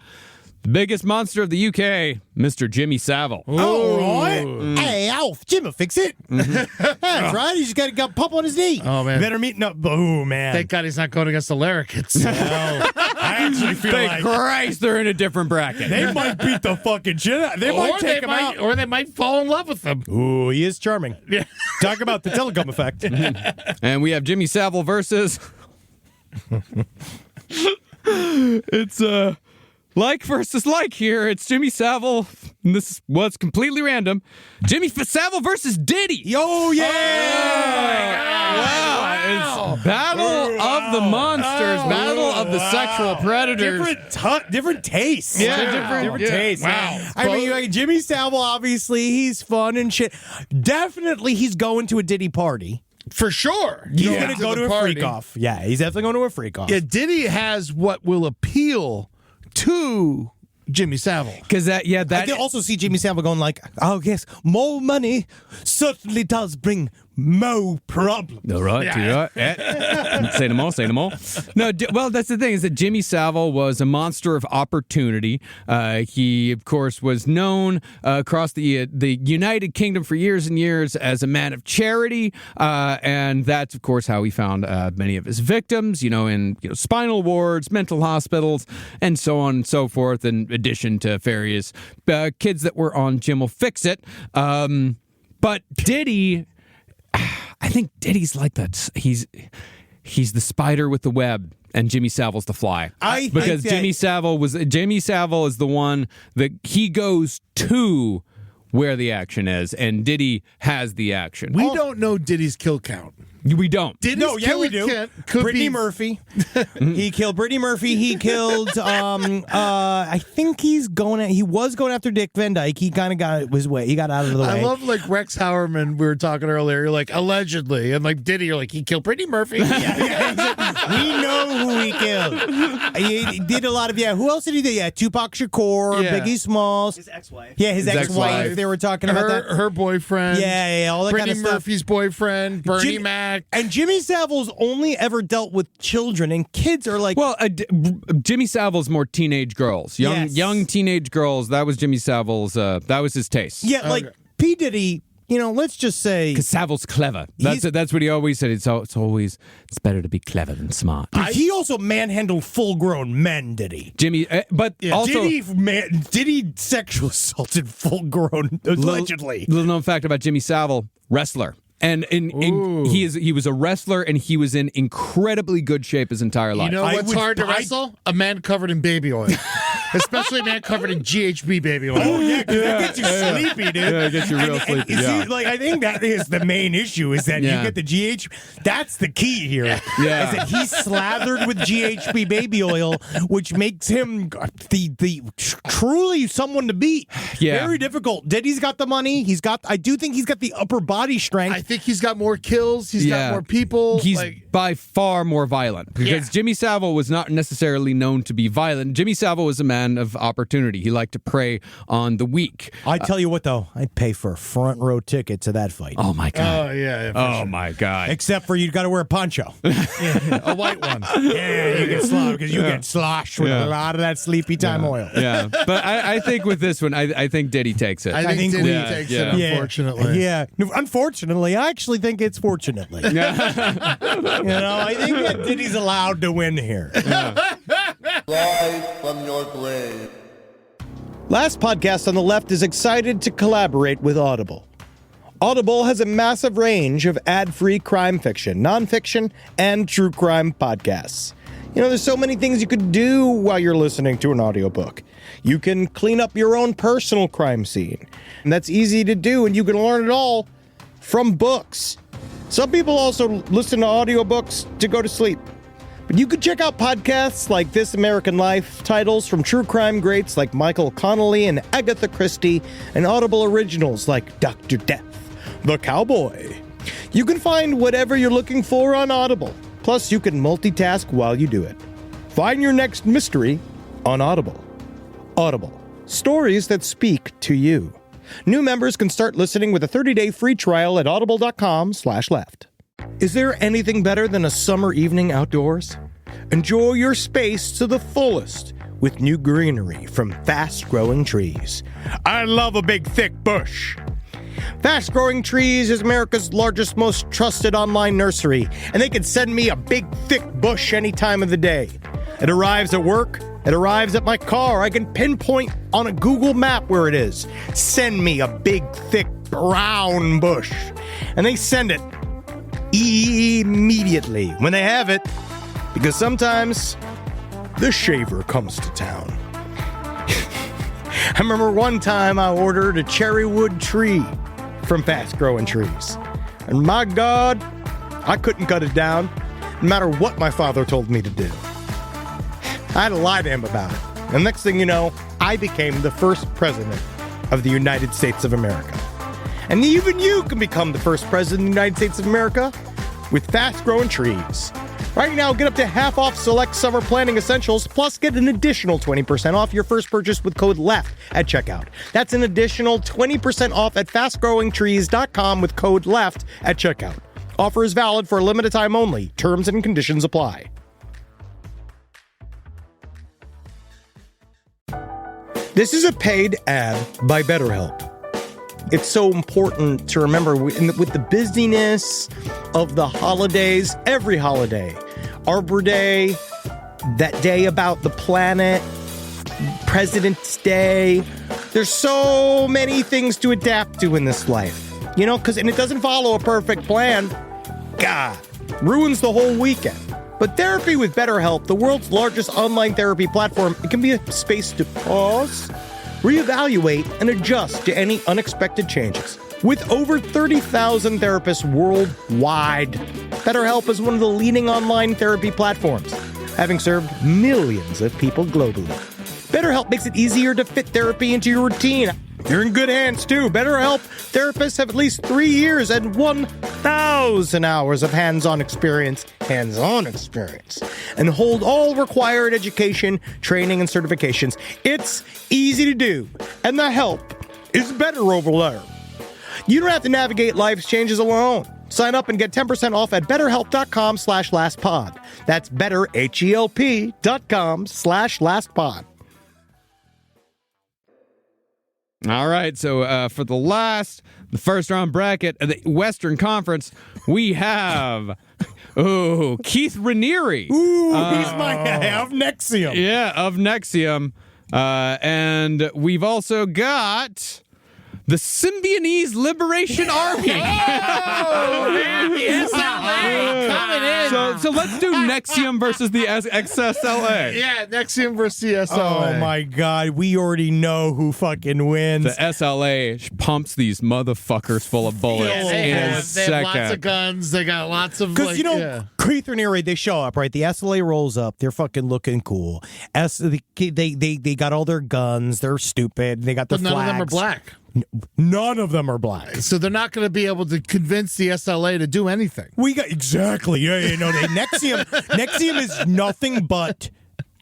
S7: biggest monster of the UK, Mr. Jimmy Savile.
S1: All right. Hey, Alf, Jim will fix it. That's right. He's just got pump on his knee.
S8: Oh, man.
S1: Better meet up. Oh, man.
S8: Thank God he's not going against the Larricats.
S1: I actually feel
S7: Thank Christ they're in a different bracket.
S1: they might beat the fucking shit out. They might take him out.
S8: Or they might fall in love with him.
S1: Ooh, he is charming.
S8: Yeah.
S1: Talk about the Telecom effect.
S7: And we have Jimmy Savile versus... It's like versus like here. It's Jimmy Savile. And this was completely random. Jimmy Savile versus Diddy.
S1: Oh, yeah.
S7: Wow. It's Battle of the Monsters. Battle of the Sexual Predators.
S1: Different tastes.
S7: Yeah,
S1: different
S7: yeah.
S1: tastes.
S8: Wow.
S1: I mean, like, Jimmy Savile, obviously, he's fun and shit. Definitely, he's going to a Diddy party.
S8: For sure.
S1: He's going to go to a
S8: party.
S1: freak off. Yeah, he's definitely going to a freak off.
S8: Yeah, Diddy has what will appeal to Jimmy Savile.
S7: Because
S1: I can also see Jimmy Savile going like, oh, yes, more money certainly does bring
S9: mo problem.
S7: All right, say no more, say no more. No, well, that's the thing, is that Jimmy Savile was a monster of opportunity. He, of course, was known across the United Kingdom for years and years as a man of charity, and that's, of course, how he found many of his victims, in spinal wards, mental hospitals, and so on and so forth, in addition to various kids that were on Jim Will Fix It. But Diddy... I think Diddy's like that. He's the spider with the web, and Jimmy Savile's the fly. Jimmy Savile is the one that he goes to where the action is, and Diddy has the action.
S8: We don't know Diddy's kill count.
S7: We don't.
S8: We do.
S1: Brittany Murphy. He killed Brittany Murphy. He killed. I think he was going after Dick Van Dyke. He kind of got his way. He got out of the way.
S8: I love Rex Howerman. We were talking earlier. You're like allegedly, and Diddy. You're like he killed Brittany Murphy.
S1: We know who he killed. He did a lot of Who else did he do? Yeah, Tupac Shakur, Biggie Smalls,
S6: His ex-wife.
S1: Yeah, his ex-wife. They were talking about that.
S8: Her boyfriend.
S1: Yeah, all that
S8: Brittany
S1: kind of stuff.
S8: Murphy's boyfriend. Bernie Mac.
S1: And Jimmy Savile's only ever dealt with children, and kids are like...
S7: Well, Jimmy Savile's more teenage girls. Young teenage girls. That was Jimmy Savile's... that was his taste.
S1: Yeah, P. Diddy... let's just say...
S7: Because Savile's clever. That's what he always said. It's better to be clever than smart.
S1: He also manhandled full-grown men, did he?
S7: Jimmy, but also...
S1: Diddy sexual assaulted full-grown, allegedly.
S7: Little known fact about Jimmy Savile, wrestler. And he was a wrestler, and he was in incredibly good shape his entire life.
S8: You know what's hard to wrestle? A man covered in baby oil. Especially a man covered in GHB baby oil.
S1: Oh, yeah, because that gets you sleepy, dude.
S7: Yeah, it gets you real sleepy.
S1: See, I think that is the main issue, is that you get the GH. That's the key here.
S7: Yeah.
S1: Is that he's slathered with GHB baby oil, which makes him the truly someone to beat.
S7: Yeah.
S1: Very difficult. Diddy's got the money. I do think he's got the upper body strength.
S8: I think he's got more kills. He's got more people.
S7: He's by far more violent, because Jimmy Savile was not necessarily known to be violent. Jimmy Savile was a man of opportunity. He liked to prey on the weak.
S1: I tell you what, though, I'd pay for a front row ticket to that fight.
S7: Oh my god!
S8: Oh yeah.
S7: Oh my god!
S1: Except for you got to wear a poncho,
S8: a white one.
S1: Yeah, you get sloshed because you get sloshed with a lot of that sleepy time oil.
S7: Yeah, but I think with this one, I think Diddy takes it.
S8: I think Diddy takes it. Unfortunately,
S1: No, unfortunately, I actually think it's fortunately. I think that Diddy's allowed to win here.
S6: Live from your grave.
S1: Last Podcast on the Left is excited to collaborate with Audible. Audible has a massive range of ad-free crime fiction, nonfiction, and true crime podcasts. There's so many things you could do while you're listening to an audiobook. You can clean up your own personal crime scene. And that's easy to do, and you can learn it all from books. Some people also listen to audiobooks to go to sleep. But you could check out podcasts like This American Life, titles from true crime greats like Michael Connelly and Agatha Christie, and Audible originals like Dr. Death, The Cowboy. You can find whatever you're looking for on Audible. Plus, you can multitask while you do it. Find your next mystery on Audible. Audible. Stories that speak to you. New members can start listening with a 30-day free trial at audible.com/left. Is there anything better than a summer evening outdoors? Enjoy your space to the fullest with new greenery from Fast Growing Trees. I love a big, thick bush. Fast Growing Trees is America's largest, most trusted online nursery, and they can send me a big, thick bush any time of the day. It arrives at work. It arrives at my car. I can pinpoint on a Google map where it is. Send me a big, thick, brown bush. And they send it immediately when they have it, because sometimes the shaver comes to town. I remember one time I ordered a cherry wood tree from Fast Growing Trees, and my God, I couldn't cut it down, no matter what my father told me to do. I had to lie to him about it, and next thing you know, I became the first president of the United States of America. And even you can become the first president of the United States of America with Fast Growing Trees. Right now, get up to half off select summer planning essentials, plus get an additional 20% off your first purchase with code LEFT at checkout. That's an additional 20% off at fastgrowingtrees.com with code LEFT at checkout. Offer is valid for a limited time only. Terms and conditions apply. This is a paid ad by BetterHelp. It's so important to remember with the busyness of the holidays, every holiday, Arbor Day, that day about the planet, President's Day. There's so many things to adapt to in this life, and it doesn't follow a perfect plan. God, ruins the whole weekend. But therapy with BetterHelp, the world's largest online therapy platform, it can be a space to pause, reevaluate, and adjust to any unexpected changes. With over 30,000 therapists worldwide, BetterHelp is one of the leading online therapy platforms, having served millions of people globally. BetterHelp makes it easier to fit therapy into your routine. You're in good hands, too. BetterHelp therapists have at least 3 years and 1,000 hours of hands-on experience, and hold all required education, training, and certifications. It's easy to do, and the help is better over there. You don't have to navigate life's changes alone. Sign up and get 10% off at betterhelp.com/lastpod. That's betterhelp.com/lastpod.
S7: All right, so for the first round bracket of the Western Conference, we have Keith Raniere.
S1: He's my of Nexium.
S7: Yeah, of Nexium. And we've also got the Symbionese Liberation Army.
S8: Coming in.
S7: So let's do Nexium versus the XSLA.
S8: Yeah, Nexium versus the SLA.
S1: Oh my God, we already know who fucking wins.
S7: The SLA pumps these motherfuckers full of bullets
S8: They
S7: in a
S8: have
S7: second.
S8: lots of guns. They got lots of
S1: Because Keith Raniere, they show up, right? The SLA rolls up. They're fucking looking cool. They got all their guns. They're stud. They got their
S8: But none
S1: flags.
S8: of them are black.
S1: None of them are black.
S8: So they're not going to be able to convince the SLA to do anything.
S1: We got exactly. Nexium is nothing but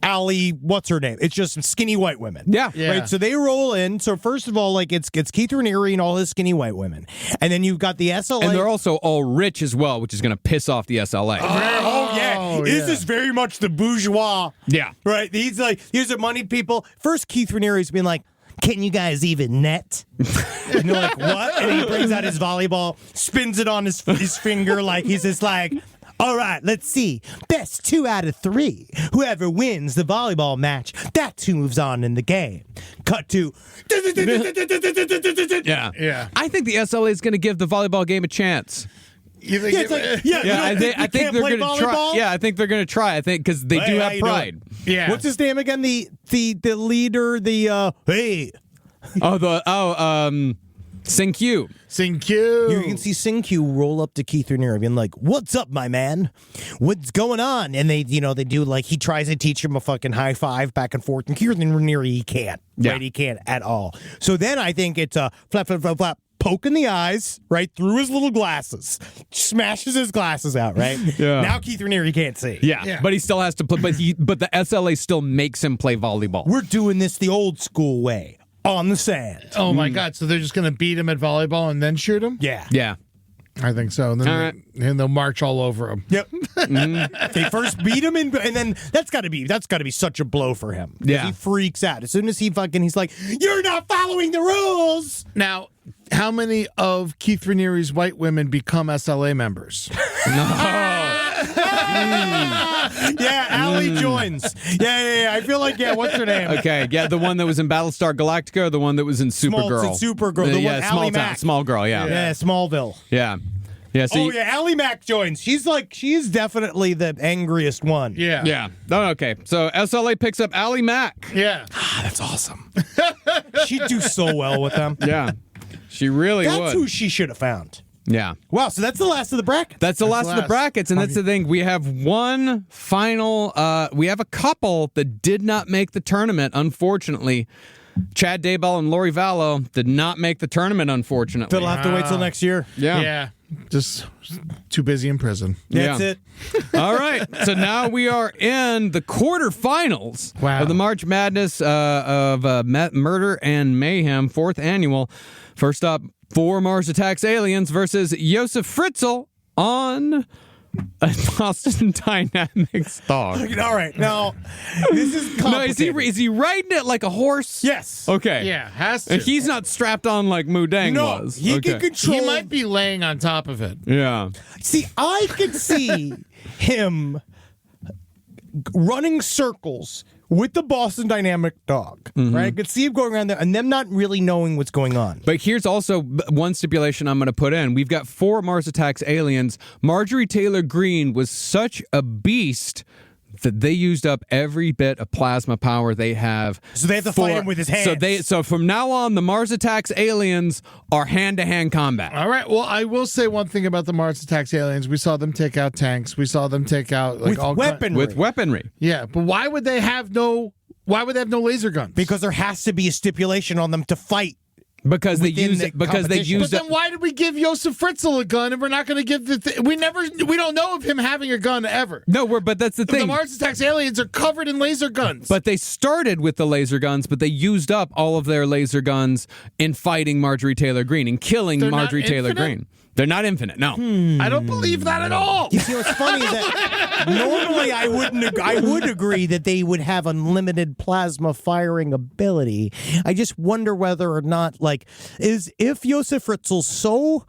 S1: Allie, what's her name? It's just skinny white women.
S7: Yeah.
S1: Right. So they roll in. So first of all, it's Keith Raniere and all his skinny white women, and then you've got the SLA,
S7: And they're also all rich as well, which is going to piss off the SLA.
S1: Oh yeah, this is very much the bourgeois.
S7: Yeah.
S1: Right. He's the moneyed people. First, Keith Raniere's been like, "Can you guys even net?" And they're like, "What?" And he brings out his volleyball, spins it on his finger he's just like, "All right, let's see. Best 2 out of 3. Whoever wins the volleyball match, that's who moves on in the game." Cut to.
S7: Yeah. I think the SLA is going to give the volleyball game a chance.
S8: You think
S7: I think they're going to try. Yeah, I think they're going to try. I think because they do have pride.
S8: Yeah.
S1: What's his name again? The leader.
S7: Sing-Q.
S8: Sing-Q.
S1: You can see Sing-Q roll up to Keith Raniere being like, "What's up, my man? What's going on?" And they do he tries to teach him a fucking high five back and forth. And Keith Raniere, he can't.
S7: Yeah.
S1: Right? He can't at all. So then I think it's a flap, flap, flap, flap. Poke in the eyes, right through his little glasses, smashes his glasses out, right?
S7: Yeah.
S1: Now Keith Raniere can't see.
S7: Yeah, but he still has to play. But the SLA still makes him play volleyball.
S1: We're doing this the old school way, on the sand.
S8: Oh my God! So they're just going to beat him at volleyball and then shoot him?
S1: Yeah.
S8: I think so. And then
S7: All right.
S8: and they'll march all over him.
S1: Yep. They first beat him, and then that's got to be such a blow for him.
S7: Yeah.
S1: He freaks out as soon as he's like, "You're not following the rules."
S8: Now, how many of Keith Raniere's white women become SLA members?
S1: Yeah, Allie joins. Yeah. I feel like, what's her name?
S7: Okay, yeah, the one that was in Battlestar Galactica or the one that was in Supergirl?
S1: Supergirl. The one,
S7: small
S1: Ally
S7: town,
S1: Mack.
S7: small girl, yeah.
S1: Yeah, Smallville.
S7: Yeah. So
S1: Allie Mack joins. She is definitely the angriest one.
S8: Yeah.
S7: Yeah. Oh, okay. So SLA picks up Allie Mack.
S8: Yeah.
S1: That's awesome. She'd do so well with them.
S7: Yeah. She really would.
S1: That's who she should have found.
S7: Yeah.
S1: Wow, so that's the last of the bracket.
S7: That's the last of the brackets, and that's the thing. We have one final. We have a couple that did not make the tournament, unfortunately. Chad Daybell and Lori Vallow did not make the tournament, unfortunately.
S1: They'll have to wait till next year.
S7: Yeah.
S8: Yeah. Just too busy in prison.
S1: That's it.
S7: All right. So now we are in the quarterfinals of the March Madness of Murder and Mayhem 4th annual. First up, 4 Mars Attacks Aliens versus Josef Fritzl on a Boston Dynamics dog.
S1: All right, now this is complicated.
S7: No, is he riding it like a horse?
S1: Yes.
S7: Okay.
S8: Yeah, has to.
S7: And he's not strapped on like Mudang
S1: No,
S7: was.
S1: he can control.
S8: He might be laying on top of it.
S7: Yeah.
S1: See, I could see him running circles with the Boston Dynamic dog, right? I could see him going around there and them not really knowing what's going on.
S7: But here's also one stipulation I'm going to put in. We've got 4 Mars Attacks Aliens. Marjorie Taylor Greene was such a beast that they used up every bit of plasma power they have.
S1: So they have to fight him with his hands.
S7: So from now on, the Mars Attacks Aliens are hand-to-hand combat.
S8: All right. Well, I will say one thing about the Mars Attacks Aliens. We saw them take out tanks. We saw them take out
S1: with weaponry.
S7: With weaponry.
S8: Yeah, but why would they have no laser guns?
S1: Because there has to be a stipulation on them to fight.
S7: Because they
S1: within
S7: used
S1: the
S7: it. Because they
S1: competition.
S7: used
S8: But
S7: it.
S8: then why did we give Josef Fritzl a gun and we're not going to give we don't know of him having a gun ever.
S7: No, but that's the thing.
S8: The Mars Attacks Aliens are covered in laser guns.
S7: But they started with the laser guns, but they used up all of their laser guns in fighting Marjorie Taylor Greene and killing
S8: They're not
S7: Marjorie Taylor
S8: infinite?
S7: Greene. They're not infinite, no.
S8: I don't believe that at all.
S1: You see, what's funny is that normally I would agree that they would have unlimited plasma firing ability. I just wonder whether or not, if Josef Fritzl's so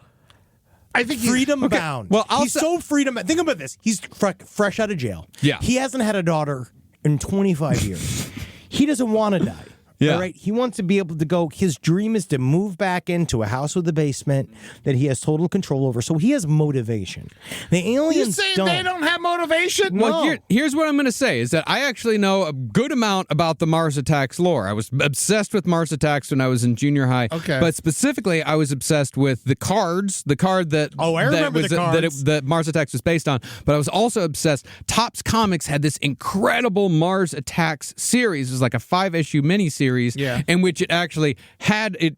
S8: I think
S1: freedom bound.
S7: Well,
S1: he's so freedom. Think about this. He's fresh out of jail.
S7: Yeah.
S1: He hasn't had a daughter in 25 years. He doesn't want to die.
S7: Yeah.
S1: All right. He wants to be able to go. His dream is to move back into a house with a basement that he has total control over. So he has motivation. The aliens
S8: You saying they don't have motivation?
S7: Well, here's what I'm going to say is that I actually know a good amount about the Mars Attacks lore. I was obsessed with Mars Attacks when I was in junior high.
S8: Okay.
S7: But specifically, I was obsessed with the card that
S1: I remember the cards.
S7: that Mars Attacks was based on. But I was also obsessed. Topps Comics had this incredible Mars Attacks series. It was like a 5-issue miniseries in which it actually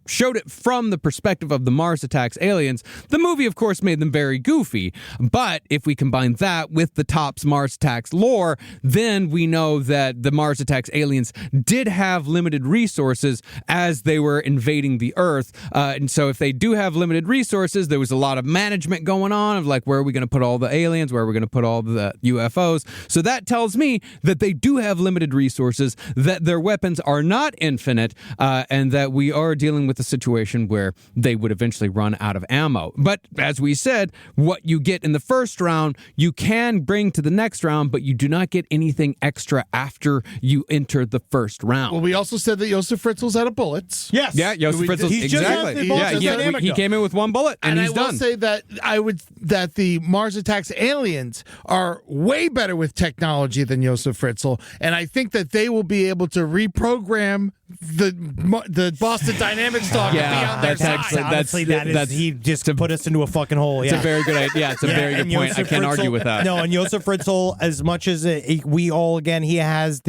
S7: showed it from the perspective of the Mars Attacks aliens. The movie, of course, made them very goofy. But if we combine that with the Topps Mars Attacks lore, then we know that the Mars Attacks aliens did have limited resources as they were invading the Earth. And so if they do have limited resources, there was a lot of management going on of like, where are we going to put all the aliens? Where are we going to put all the UFOs? So that tells me that they do have limited resources, that their weapons are not infinite, and that we are dealing with a situation where they would eventually run out of ammo. But as we said, what you get in the first round, you can bring to the next round, but you do not get anything extra after you enter the first round.
S8: Well, we also said that Josef Fritzl's out of bullets.
S1: Yes.
S7: Yeah, Josef Fritzl,
S1: He's just
S7: exactly.
S1: had the Boston Dynamic
S7: He
S1: dog.
S7: came in with one bullet, and he's
S8: I
S7: done.
S8: will say that the Mars Attacks aliens are way better with technology than Josef Fritzl, and I think that they will be able to reprogram the Boston Dynamics dog to be on their
S7: that's
S8: side.
S7: actually
S1: Honestly, he just put us into a fucking hole.
S7: It's a very good idea. Yeah, it's a very good
S1: and
S7: point.
S1: Josef
S7: I can't argue
S1: Fritzl-
S7: with that.
S1: No, and Josef Fritzl, as much as we all, again, he has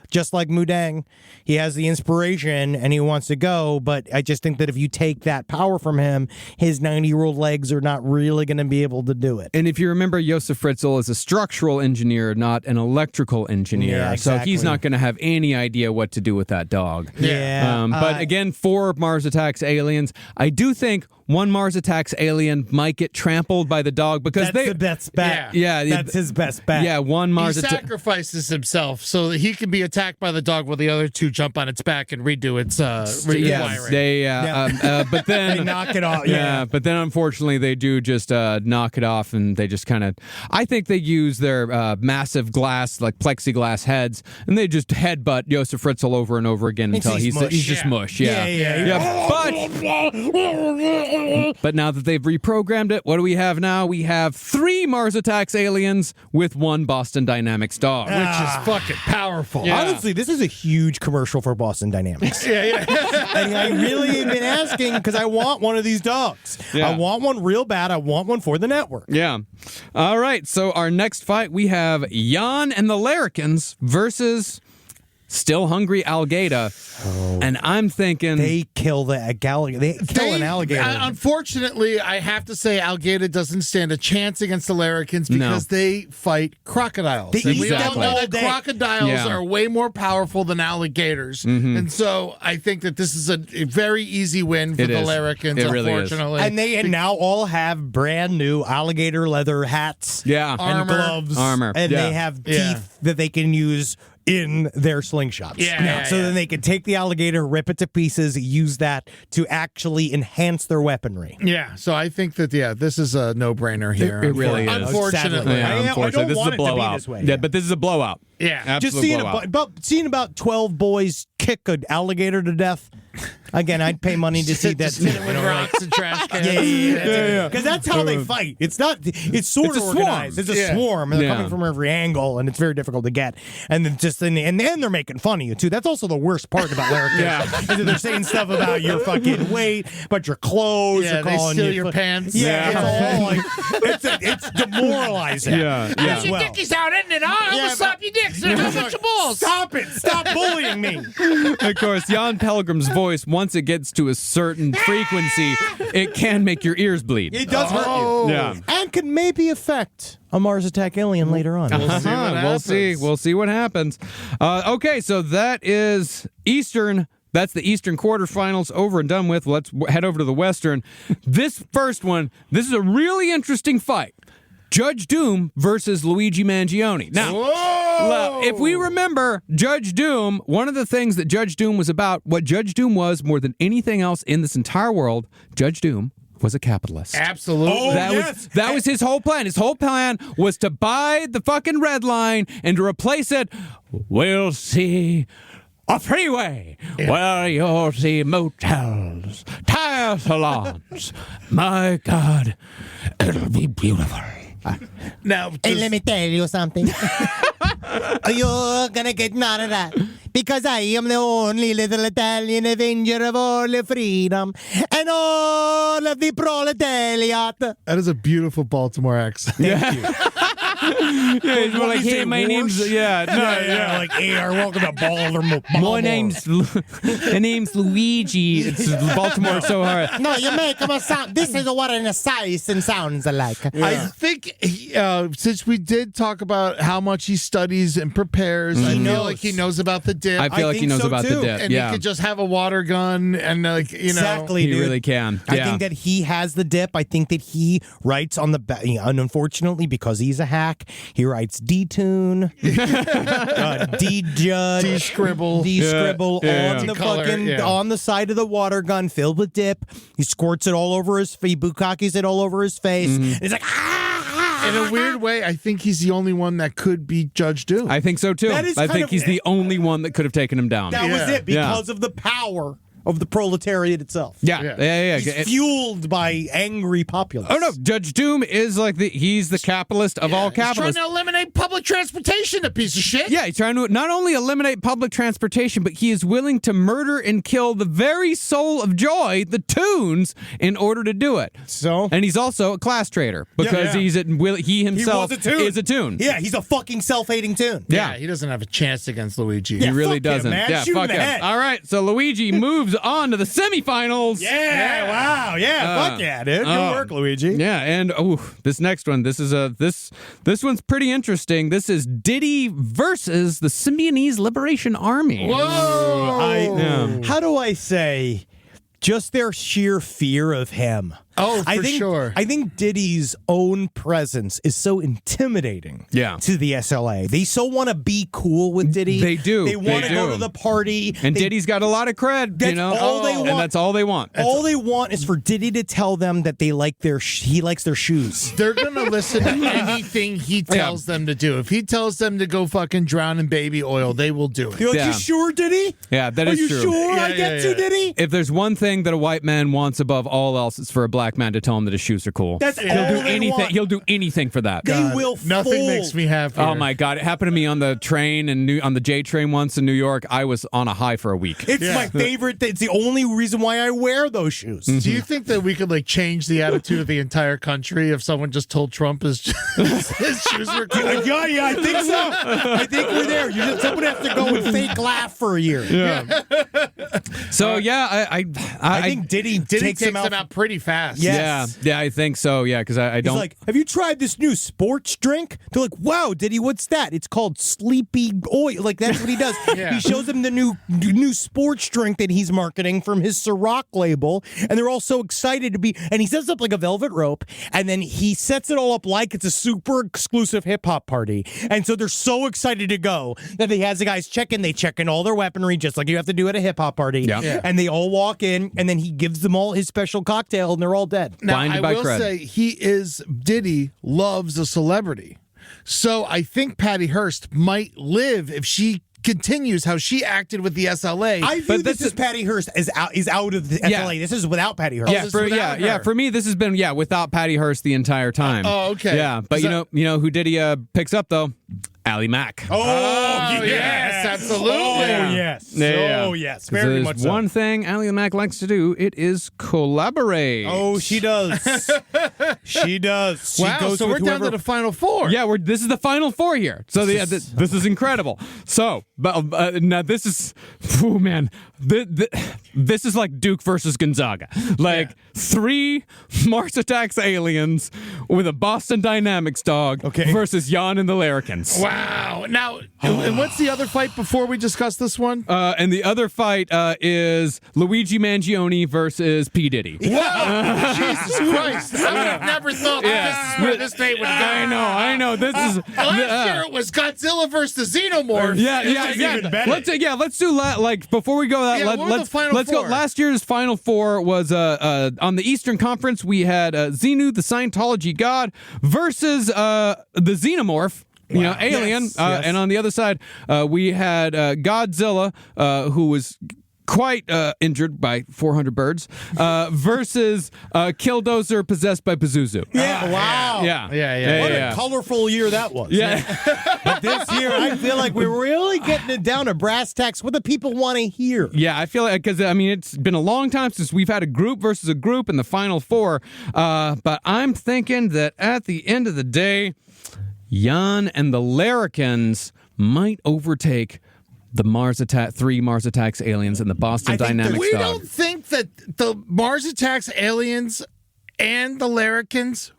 S1: just like Mudang, he has the inspiration and he wants to go, but I just think that if you take that power from him, his 90-year-old legs are not really going to be able to do it.
S7: And if you remember, Josef Fritzl is a structural engineer, not an electrical engineer.
S1: Yeah,
S7: So he's
S1: exactly.
S7: not going to have any idea what to do with that dog.
S1: Yeah.
S7: But again, 4 Mars Attacks aliens. I do think one Mars Attacks alien might get trampled by the dog because
S1: That's the best bet.
S7: Yeah,
S1: That's his best bet.
S7: Yeah, one
S8: He
S7: Mars
S8: sacrifices himself so that he can be attacked by the dog while the other two jump on its back and redo its rewiring.
S7: But then
S1: They knock it off.
S7: Yeah, but then unfortunately they do just knock it off, and they just kind of. I think they use their massive glass, like plexiglass heads, and they just headbutt Josef Fritzl over and over again until he's just mush. Yeah. But now that they've reprogrammed it, what do we have now? We have 3 Mars Attacks aliens with 1 Boston Dynamics dog.
S8: Which is fucking powerful.
S7: Yeah.
S1: Honestly, this is a huge commercial for Boston Dynamics. And I really have been asking because I want one of these dogs.
S7: Yeah.
S1: I want one real bad. I want one for the network.
S7: Yeah. All right. So our next fight, we have Jan and the Larrikins versus still hungry alligator. And I'm thinking
S1: They kill the alligator. They kill an alligator.
S8: Unfortunately, I have to say alligator doesn't stand a chance against the larrikins because they fight crocodiles.
S1: They
S8: And
S1: eat
S8: we all
S1: them
S8: know
S1: all
S8: that
S1: day.
S8: crocodiles are way more powerful than alligators. And so I think that this is a very easy win for
S7: It
S8: the
S7: is.
S8: larrikins,
S7: It really is.
S8: unfortunately.
S1: And they now all have brand new alligator leather hats and
S8: Armor.
S1: gloves.
S7: Armor.
S1: And
S7: Yeah.
S1: they have teeth that they can use in their slingshots. So then they can take the alligator, rip it to pieces, use that to actually enhance their weaponry.
S8: Yeah, so I think that, this is a no-brainer here.
S7: It really is.
S8: Unfortunately.
S7: Yeah, unfortunately.
S1: I don't
S7: This is
S1: want
S7: a
S1: it to be
S7: blowout.
S1: this way.
S7: Yeah, but this is a blowout.
S8: Yeah.
S7: Absolute
S1: Just seeing
S7: blowout.
S1: seeing about 12 boys kick an alligator to death. Again, I'd pay money to see that.
S8: Just hit it with rocks and trash cans.
S1: Yeah. Because that's how they fight. It's not. It's sort
S7: It's
S1: of
S7: a swarm.
S1: organized. It's a swarm, and they're
S7: Yeah.
S1: coming from every angle, and it's very difficult to get. And then and then they're making fun of you too. That's also the worst part about larrikins. Is that they're saying stuff about your fucking weight, but your clothes.
S8: Yeah,
S1: are
S8: they
S1: calling
S8: steal
S1: you
S8: your pants.
S1: Yeah, it's all like it's demoralizing.
S7: Yeah.
S1: as
S8: Your
S1: well.
S8: dick is out, isn't it? I'll slap your dicks and how much your balls.
S1: Stop it! Stop bullying me.
S7: Of course, Jan Pelgrim's voice, once it gets to a certain frequency, it can make your ears bleed.
S1: It does hurt you.
S7: Yeah.
S1: And could maybe affect a Mars Attack alien later on.
S7: We'll see what happens. Okay, so that is Eastern. That's the Eastern quarterfinals over and done with. Let's head over to the Western. This first one, this is a really interesting fight. Judge Doom versus Luigi Mangione. Now, if we remember Judge Doom, one of the things that Judge Doom was about, what Judge Doom was more than anything else in this entire world, Judge Doom was a capitalist.
S8: Absolutely.
S7: That was his whole plan. His whole plan was to buy the fucking red line and to replace it. We'll see a freeway where you'll see motels, tire salons. My God, it'll be beautiful.
S8: Now,
S10: Hey, let me tell you something. You're gonna get none of that. Because I am the only little Italian avenger of all the freedom and all of the proletariat.
S8: that is a beautiful Baltimore accent.
S1: Thank you.
S7: Yeah, he's like, hey, my name's
S1: like, hey, welcome to Baltimore.
S7: my name's Luigi. It's Baltimore so hard.
S10: No, you make them sound. This is what an assassin sounds like.
S8: I think since we did talk about how much he studies and prepares, I feel
S1: knows.
S8: like he knows about the dip.
S7: I feel like he
S1: think
S7: knows
S1: so,
S7: about
S1: too.
S7: the dip.
S8: and he could just have a water gun and
S1: Exactly,
S7: he
S1: dude.
S7: really can.
S1: I
S7: Yeah.
S1: think that he has the dip. I think that he writes on the back, and unfortunately, because he's a hack, he writes D-Tune, D-Judge,
S8: D-Scribble.
S1: D-Scribble
S7: Yeah.
S1: on the
S8: D-color,
S1: fucking,
S8: yeah.
S1: on the side of the water gun filled with dip. He squirts it all over his face, bukkakis it all over his face. He's like,
S8: In a weird way, I think he's the only one that could be Judge Doom.
S7: I think so too.
S1: That is
S7: I
S1: kind
S7: think
S1: of-
S7: he's the only one that could have taken him down.
S1: that was
S8: Yeah.
S1: it because of the power of the proletariat itself.
S7: Yeah.
S1: He's fueled by angry populace.
S7: Oh no, Judge Doom is like he's the capitalist of all
S8: He's trying
S7: capitalists.
S8: to eliminate public transportation, a piece of shit.
S7: Yeah, he's trying to not only eliminate public transportation, but he is willing to murder and kill the very soul of joy, the tunes, in order to do it.
S1: So?
S7: And he's also a class traitor because
S1: Yeah.
S7: he himself
S1: was a tune.
S7: is a tune.
S1: Yeah, he's a fucking self-hating tune.
S7: Yeah.
S8: He doesn't have a chance against Luigi.
S7: He really
S1: fuck him,
S7: doesn't.
S1: man.
S7: Yeah,
S1: Shoot him
S7: fuck
S1: in the
S7: him.
S1: head.
S7: All right, so Luigi moves on to the semifinals.
S1: Yeah, wow, yeah, fuck yeah, dude. Good work, Luigi.
S7: Yeah, and this next one, this one's pretty interesting. This is Diddy versus the Symbionese Liberation Army.
S8: Whoa!
S1: How do I say? Just their sheer fear of him.
S8: Oh,
S1: I
S8: for
S1: think,
S8: sure.
S1: I think Diddy's own presence is so intimidating to the SLA. They so want to be cool with Diddy.
S7: They do.
S1: They want to
S7: They
S1: go
S7: do.
S1: to the party.
S7: And
S1: They-
S7: Diddy's got a lot of cred,
S1: That's
S7: you know.
S1: all they want.
S7: And that's all they want.
S1: all they want is for Diddy to tell them that they like he likes their shoes.
S8: They're gonna listen to anything he tells them to do. If he tells them to go fucking drown in baby oil, they will do it.
S1: You're like,
S7: Yeah.
S1: you sure, Diddy?
S7: Yeah, that
S1: Are
S7: is
S1: you
S7: true.
S1: sure I
S8: Yeah,
S1: get
S8: yeah,
S1: to
S8: yeah.
S1: Diddy?
S7: If there's one thing that a white man wants above all else, it's for a black black man to tell him that his shoes are cool.
S9: That's
S7: He'll
S9: all
S7: do
S9: they
S7: anything.
S9: want.
S7: He'll do anything for that.
S9: They will
S8: Nothing
S9: fold.
S8: makes me happy.
S7: Oh my God! It happened to me on the train on the J train once in New York. I was on a high for a week.
S9: It's my favorite. It's the only reason why I wear those shoes.
S8: Do you think that we could like change the attitude of the entire country if someone just told Trump his shoes were cool?
S9: Yeah, I think so. I think we're there. Someone has to go and fake laugh for a year.
S7: Yeah. So
S9: I think Diddy takes him out
S8: pretty fast.
S9: Yes.
S7: Yeah, I think so. Yeah, because I don't.
S9: He's like, have you tried this new sports drink? They're like, wow, Diddy, what's that? It's called Sleepy Oil. Like, that's what he does.
S8: Yeah.
S9: He shows them the new sports drink that he's marketing from his Ciroc label, and they're all so excited to be. And he sets up like a velvet rope, and then he sets it all up like it's a super exclusive hip hop party. And so they're so excited to go that he has the guys check in. They check in all their weaponry, just like you have to do at a hip hop party.
S7: Yeah.
S9: And they all walk in, and then he gives them all his special cocktail, and they're all dead.
S8: Now,
S7: Blinded
S8: I
S7: by
S8: will
S7: cred.
S8: say Diddy loves a celebrity. So I think Patty Hearst might live if she continues how she acted with the SLA.
S9: I view
S7: But
S9: this
S7: this
S9: as Patty Hearst is out of the
S7: Yeah.
S9: SLA. This is without Patty Hearst.
S7: Yeah, for me, this has been without Patty Hearst the entire time.
S8: Oh, okay.
S7: Yeah, but you know who Diddy picks up though? Ally Mack.
S9: Oh,
S8: yes, absolutely.
S9: Oh, yes.
S7: Yeah.
S9: Oh, yes.
S7: 'Cause
S9: Very
S7: there's
S9: much so.
S7: one thing Ally Mack likes to do. It is collaborate.
S9: Oh, she does. She does. She
S8: Wow,
S9: goes
S8: so
S9: with
S8: we're down
S9: whoever-
S8: to the final four.
S7: Yeah, this is the final four here. So this is incredible. So, but now this is, oh man, this is like Duke versus Gonzaga. Like 3 Mars Attacks aliens with a Boston Dynamics dog versus Jan and the Larrikins.
S8: Wow. Now, and what's the other fight before we discuss this one?
S7: And the other fight is Luigi Mangione versus P. Diddy.
S8: Wow. Jesus Christ. I would have never thought that this is where this date would go.
S7: I know. This is
S8: Last year it was Godzilla versus the Xenomorph.
S7: Yeah. Let's do like before we go.
S8: what were the final
S7: let's go.
S8: four?
S7: Last year's final four was on the Eastern Conference. We had Xenu, the Scientology god, versus the Xenomorph. You know, alien.
S9: Yes.
S7: And on the other side, we had Godzilla, who was quite injured by 400 birds, versus Killdozer possessed by Pazuzu.
S9: Yeah. Wow.
S7: Yeah.
S9: What a colorful year that was.
S7: Yeah.
S9: But this year, I feel like we're really getting it down to brass tacks. What the people want to hear.
S7: Yeah, I feel like, because, I mean, it's been a long time since we've had a group versus a group in the final four, but I'm thinking that at the end of the day, Jan and the Larrikins might overtake the 3 Mars Attacks aliens and the Boston Dynamics
S8: We
S7: dog.
S8: don't think that the Mars Attacks aliens and the Larrikins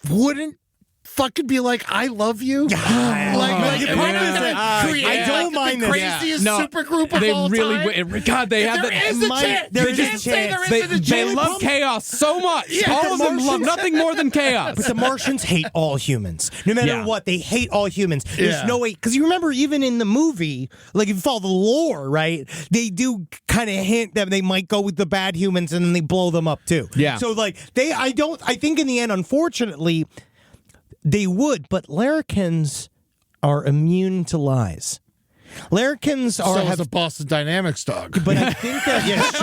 S8: wouldn't fucking be like, I love you?
S9: the problem is that, I don't mind
S8: the
S9: this.
S8: craziest
S7: No,
S8: supergroup of
S7: they
S8: all
S7: really
S8: time.
S7: God, they have
S8: There
S7: that.
S8: is a chance.
S9: there
S8: You
S9: is
S8: can't
S9: a
S8: say
S9: chance.
S8: there isn't a
S7: They
S8: chance.
S7: love chaos so much.
S8: Yeah,
S7: All of them love
S9: Martians-
S7: nothing more than chaos.
S9: But the Martians hate all humans. No matter
S7: Yeah.
S9: what, they hate all humans. There's
S8: Yeah.
S9: no way. Because you remember, even in the movie, like if you follow the lore, right, they do kind of hint that they might go with the bad humans and then they blow them up too.
S7: Yeah.
S9: So, like, I think in the end, unfortunately, they would. But Larrikins are immune to lies. Larrikins
S8: So
S9: have
S8: is a Boston Dynamics dog.
S9: But I think that, yeah, sure.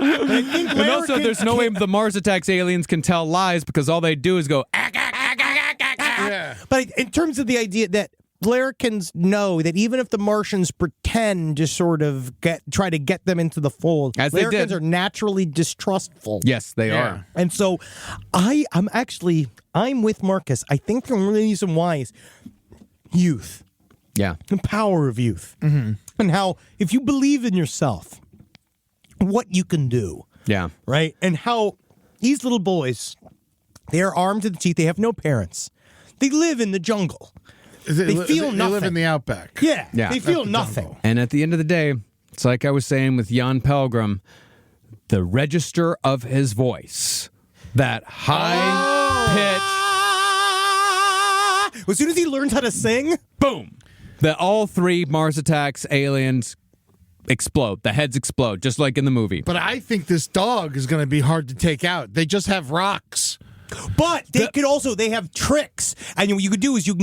S9: But I think
S7: And also,
S9: Larrikins
S7: there's no way
S9: can't-
S7: the Mars Attacks aliens can tell lies because all they do is go,
S8: Yeah.
S9: But in terms of the idea that Larrikins know that even if the Martians pretend to sort of try to get them into the fold,
S7: As they
S9: Larrikins
S7: did.
S9: are naturally distrustful.
S7: yes, they
S8: Yeah.
S7: are.
S9: And so I'm with Marcus. I think the reason why is youth,
S7: Yeah.
S9: the power of youth, and how if you believe in yourself, what you can do,
S7: Yeah.
S9: right? And how these little boys, they are armed to the teeth. They have no parents. They live in the jungle. They feel
S8: They live
S9: nothing.
S8: in the outback.
S9: Yeah,
S7: Yeah.
S9: they feel
S8: At the
S9: nothing.
S8: jungle.
S7: And at the end of the day, it's like I was saying with Jan Pelgrim, the register of his voice, that high pitch,
S9: As soon as he learns how to sing,
S7: boom, that all 3 Mars Attacks aliens explode. The heads explode, just like in the movie.
S8: But I think this dog is going to be hard to take out. They just have rocks.
S9: but they have tricks, and what you could do is you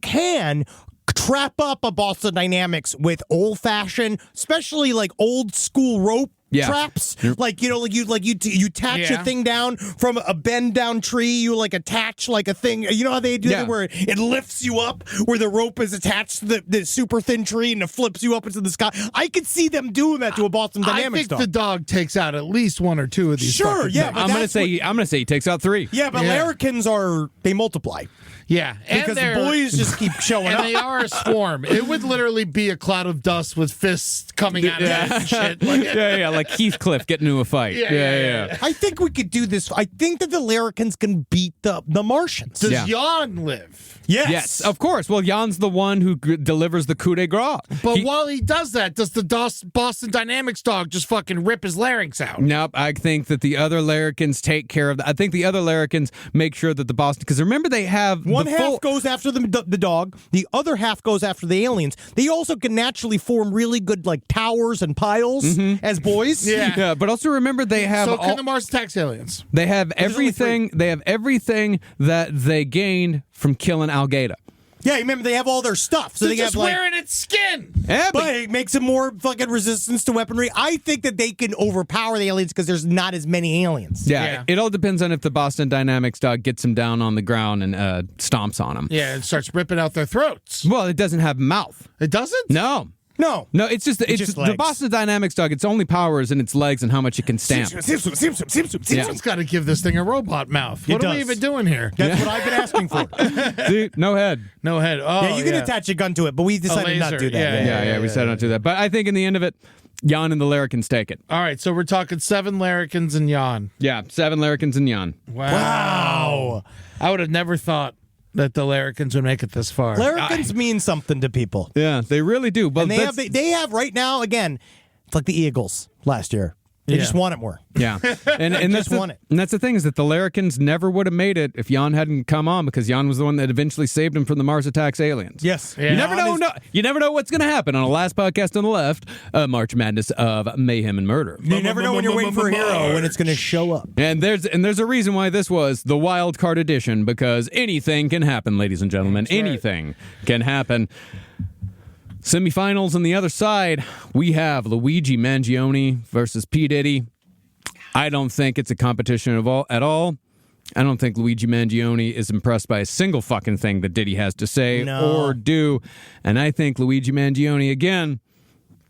S9: can trap up a Boston Dynamics with old fashioned, especially like old school rope
S10: traps. Like, you attach a thing down from a bend down tree. You like attach like a thing. You know how they do that where it lifts you up, where the rope is attached to the super thin tree and it flips you up into the sky. I could see them doing that to a Boston Dynamics dog.
S8: I think the dog takes out at least one or two of these.
S10: Sure, yeah.
S7: I'm gonna say he takes out 3.
S10: Yeah, but larrikins they multiply.
S8: Yeah,
S10: because the boys just keep showing up.
S8: And they are a swarm. It would literally be a cloud of dust with fists coming out of it and shit.
S7: Like Heathcliff getting into a fight. Yeah.
S10: I think we could do this. I think that the larrikins can beat the Martians.
S8: Does Jan live?
S7: Yes, of course. Well, Jan's the one who delivers the coup de grace.
S8: But while he does that, does the Boston Dynamics dog just fucking rip his larynx out?
S7: Nope. I think that the other larrikins take care of that. I think the other larrikins make sure that the Boston, because remember they have
S10: one half goes after the dog, the other half goes after the aliens. They also can naturally form really good like towers and piles as boys.
S7: Yeah, but also remember they have.
S8: So can the Mars attacks aliens?
S7: They have everything. They have everything that they gained from killing Al Qaeda.
S10: Yeah, remember they have all their stuff. So
S8: they're
S10: they
S8: just
S10: have
S8: wearing its skin.
S7: Yeah,
S10: but it makes them more fucking resistance to weaponry. I think that they can overpower the aliens because there's not as many aliens.
S7: Yeah, it all depends on if the Boston Dynamics dog gets them down on the ground and stomps on them.
S8: Yeah, and starts ripping out their throats.
S7: Well, it doesn't have a mouth.
S8: It doesn't?
S10: No,
S7: it's just the Boston Dynamics dog. Its only power is in its legs and how much it can stamp.
S8: Someone's got to give this thing a robot mouth. What are we even doing here?
S10: That's what I've been asking for.
S7: See, no head.
S8: No head. Oh,
S10: yeah, you can attach a gun to it, but we decided not to do that.
S7: Yeah, we decided not to do that. But I think in the end of it, Jan and the larrikins take it.
S8: All right, so we're talking 7 larrikins and Jan.
S7: Yeah, 7 larrikins and Jan.
S8: Wow. I would have never thought that the larrikins would make it this far.
S10: Larrikins mean something to people.
S7: Yeah, they really do. But
S10: and they have right now, again, it's like the Eagles last year. They just want it more.
S7: Yeah. And that's
S10: want it.
S7: And that's the thing is that the larrikins never would have made it if Jan hadn't come on, because Jan was the one that eventually saved him from the Mars attacks aliens.
S10: Yes.
S7: Yeah. You never know what's going to happen on the last podcast on the left, March Madness of Mayhem and Murder.
S10: You never know when you're waiting for a hero when it's going to show up.
S7: And there's a reason why this was the wild card edition, because anything can happen, ladies and gentlemen. That's anything can happen. Semifinals on the other side, we have Luigi Mangione versus P. Diddy. I don't think it's a competition at all. I don't think Luigi Mangione is impressed by a single fucking thing that Diddy has to say or do. And I think Luigi Mangione, again,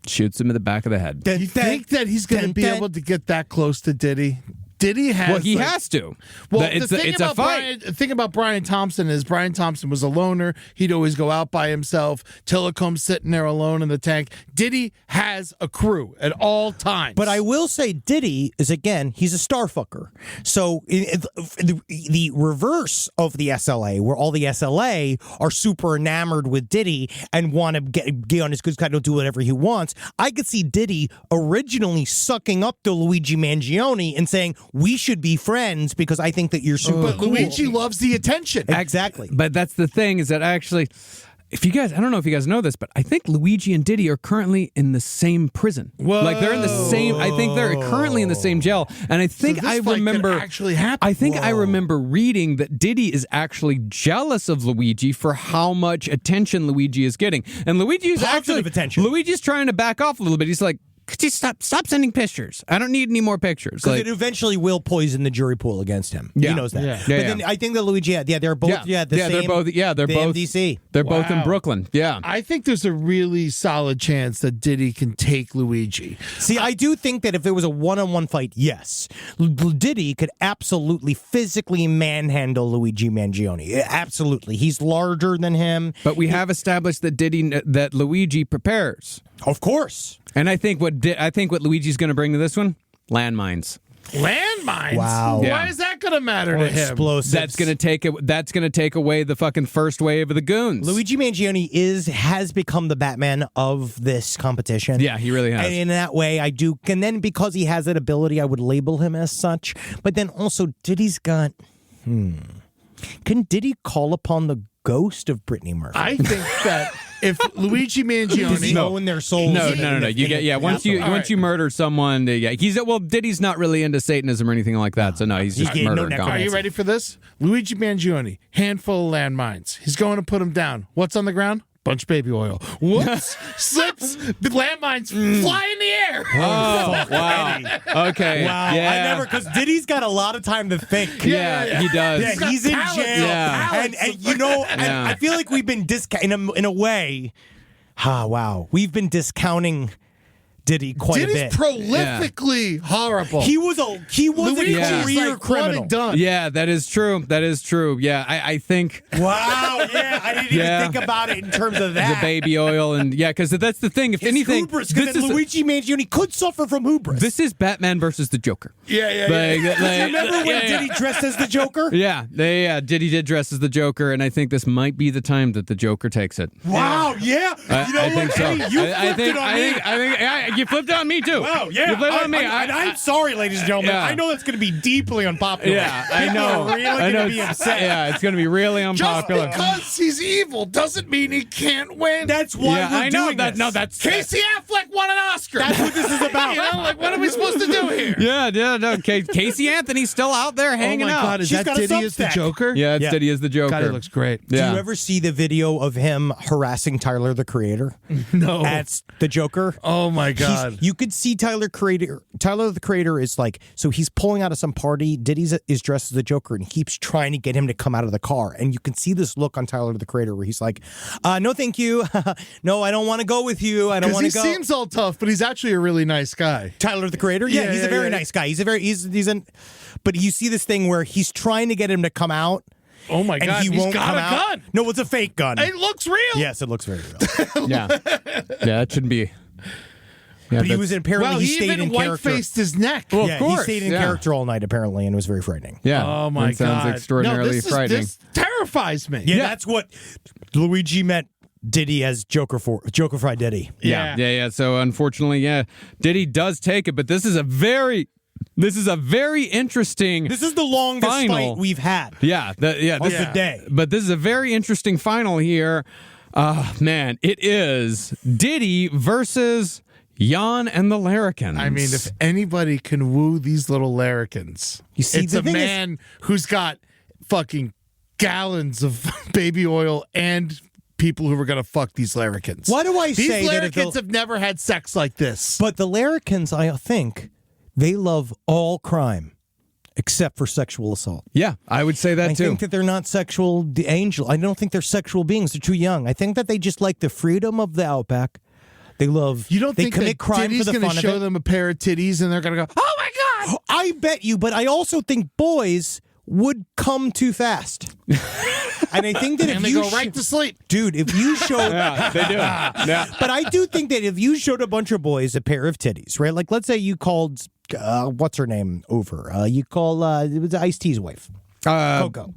S7: shoots him in the back of the head.
S8: You think that he's going to be able to get that close to Diddy? Diddy has.
S7: Well, he has to.
S8: Well,
S7: it's a fight.
S8: The thing about Brian Thompson is Brian Thompson was a loner. He'd always go out by himself. Tillicum's sitting there alone in the tank. Diddy has a crew at all times.
S10: But I will say Diddy is, again, he's a starfucker. So the reverse of the SLA, where all the SLA are super enamored with Diddy and want to get on his good side and do whatever he wants, I could see Diddy originally sucking up to Luigi Mangione and saying, we should be friends because I think that you're super cool.
S8: Luigi loves the attention.
S10: Exactly.
S7: But that's the thing, is that actually, I don't know if you guys know this, but I think Luigi and Diddy are currently in the same prison.
S8: Whoa.
S7: Like they're in the same. I think they're currently in the same jail. And I think
S8: so this fight could actually happen.
S7: I think I remember reading that Diddy is actually jealous of Luigi for how much attention Luigi is getting. And Luigi's
S10: Positive attention.
S7: Luigi's trying to back off a little bit. He's like, could you stop sending pictures? I don't need any more pictures.
S10: Because it eventually will poison the jury pool against him.
S7: Yeah.
S10: He knows that.
S7: Yeah.
S10: But then I think that Luigi, they're both, same.
S7: They're both
S10: DC.
S7: They're both in Brooklyn. Yeah.
S8: I think there's a really solid chance that Diddy can take Luigi.
S10: See, I do think that if it was a one-on-one fight, yes, Diddy could absolutely physically manhandle Luigi Mangione. Absolutely. He's larger than him.
S7: But we have established that Luigi prepares.
S10: Of course.
S7: And I think what Luigi's going to bring to this one, landmines.
S8: Landmines?
S10: Wow.
S8: Why is that going to matter to him?
S10: Explosives.
S7: That's going to take away the fucking first wave of the goons.
S10: Luigi Mangione has become the Batman of this competition.
S7: Yeah, he really has.
S10: And in that way, I do. And then because he has that ability, I would label him as such. But then also, Diddy's got. Can Diddy call upon the ghost of Brittany Murphy?
S8: I think that if Luigi Mangione,
S10: does he know in their souls?
S7: No. You get once you murder someone, Diddy's not really into Satanism or anything like that. So no, he's just murdering.
S8: Are you ready for this? Luigi Mangione, handful of landmines. He's going to put them down. What's on the ground? bunch of baby oil. Whoops, slips, the landmines fly in the air.
S7: Oh, wow. Okay.
S11: Wow.
S7: Yeah.
S11: I never, because Diddy's got a lot of time to think.
S7: Yeah, he does.
S11: Yeah, he's in
S8: talent.
S11: jail.
S7: Yeah.
S11: And you know,
S7: Yeah.
S11: I feel like we've been in a way. Wow. We've been discounting Diddy quite a bit.
S8: Diddy's prolifically horrible.
S11: He was a
S8: Luigi's
S11: career
S8: like one
S11: criminal.
S8: and done.
S7: Yeah, that is true. That is true. Yeah, I think
S11: Wow, yeah, I didn't even think about it in terms of that.
S7: the baby oil and because that's the thing. If
S11: His
S7: anything,
S11: hubris, because Luigi Mangione could suffer from hubris.
S7: this is Batman versus the Joker.
S8: Yeah.
S11: Remember when Diddy dressed as the Joker?
S7: Yeah, Diddy did dress as the Joker, and I think this might be the time that the Joker takes it.
S11: Wow, yeah.
S7: I think so.
S11: Hey, you flipped it on me.
S7: I think you flipped it on me too.
S11: Wow, yeah.
S7: You flipped it on me.
S11: I'm sorry, ladies and gentlemen.
S7: Yeah.
S11: I know that's going to be deeply unpopular.
S7: Yeah, I
S11: People
S7: know.
S11: are really
S7: I know
S11: going to be
S7: it's-
S11: upset.
S7: Yeah, it's going to be really
S8: Just
S7: unpopular.
S8: because he's evil doesn't mean he can't win.
S11: That's why
S7: Yeah,
S11: we're
S7: I know
S11: doing
S7: that.
S11: this.
S7: No, that's
S8: Casey Affleck won an Oscar.
S11: That's what this is about.
S8: You know, like, what are we supposed to do here?
S7: No. Casey Anthony's still out there hanging out.
S8: Oh my God, is
S11: She's
S8: that
S11: got a
S8: Diddy as the
S11: Substack.
S8: Joker?
S7: Yeah, it's
S11: Yeah.
S7: Diddy as the Joker.
S8: God, he looks great.
S11: Do
S7: Yeah.
S11: you ever see the video of him harassing Tyler the Creator?
S8: No.
S11: That's the Joker.
S8: Oh my God.
S11: You could see Tyler the Creator is like, so he's pulling out of some party. Diddy is dressed as the Joker and he keeps trying to get him to come out of the car. And you can see this look on Tyler the Creator where he's like, no, thank you. No, I don't want to go with you. I don't want to go.
S8: He seems all tough, but he's actually a really nice guy.
S11: Tyler the Creator? Yeah, he's a very nice guy. But you see this thing where he's trying to get him to come out.
S8: Oh my
S11: And
S8: God,
S11: he
S8: he's
S11: won't
S8: got
S11: come
S8: a
S11: out.
S8: gun.
S11: No, it's a fake gun.
S8: It looks real.
S11: Yes, it looks very real.
S7: Yeah, that shouldn't be. Yeah,
S11: But he was apparently
S8: Well,
S11: he
S8: he
S11: stayed
S8: even
S11: in character.
S8: white-faced his neck.
S7: Well,
S11: Yeah,
S7: of course.
S11: he stayed in
S7: yeah.
S11: character all night apparently, and it was very frightening.
S7: Yeah.
S8: Oh my
S7: that sounds
S8: God.
S7: extraordinarily frightening.
S8: This terrifies me.
S11: Yeah, that's what Luigi meant. Diddy as Joker Fried Diddy.
S7: Yeah. So unfortunately, Diddy does take it, but this is a very interesting.
S11: This is the longest
S7: final
S11: fight we've had.
S7: Yeah,
S11: Of the day.
S7: But this is a very interesting final here. Man, it is Diddy versus Jan and the Larrikins.
S8: I mean, if anybody can woo these little larrikins,
S11: You see,
S8: it's
S11: the
S8: a
S11: thing is-
S8: man who's got fucking gallons of baby oil and people who were going to fuck these larrikins.
S11: Why do I
S8: these
S11: say that if
S8: larrikins have never had sex like this?
S11: But the Larrikins, I think, they love all crime except for sexual assault.
S7: Yeah, I would say that
S11: I
S7: too.
S11: think that they're not sexual angel. I don't think they're sexual beings. They're too young. I think that they just like the freedom of the outback. They love.
S8: You don't
S11: they
S8: think
S11: commit
S8: that
S11: crime
S8: Diddy's
S11: for the
S8: going
S11: fun
S8: to show
S11: of it?
S8: them a pair of titties and they're going to go, oh my God!
S11: I bet you, but I also think boys would come too fast. And I think that
S8: And
S11: if
S8: they
S11: you
S8: go right to sleep.
S11: dude, if you show
S7: Yeah, they do. Yeah.
S11: But I do think that if you showed a bunch of boys a pair of titties, right? Like, let's say you called, what's her name over? You call, it was Ice-T's wife. Coco.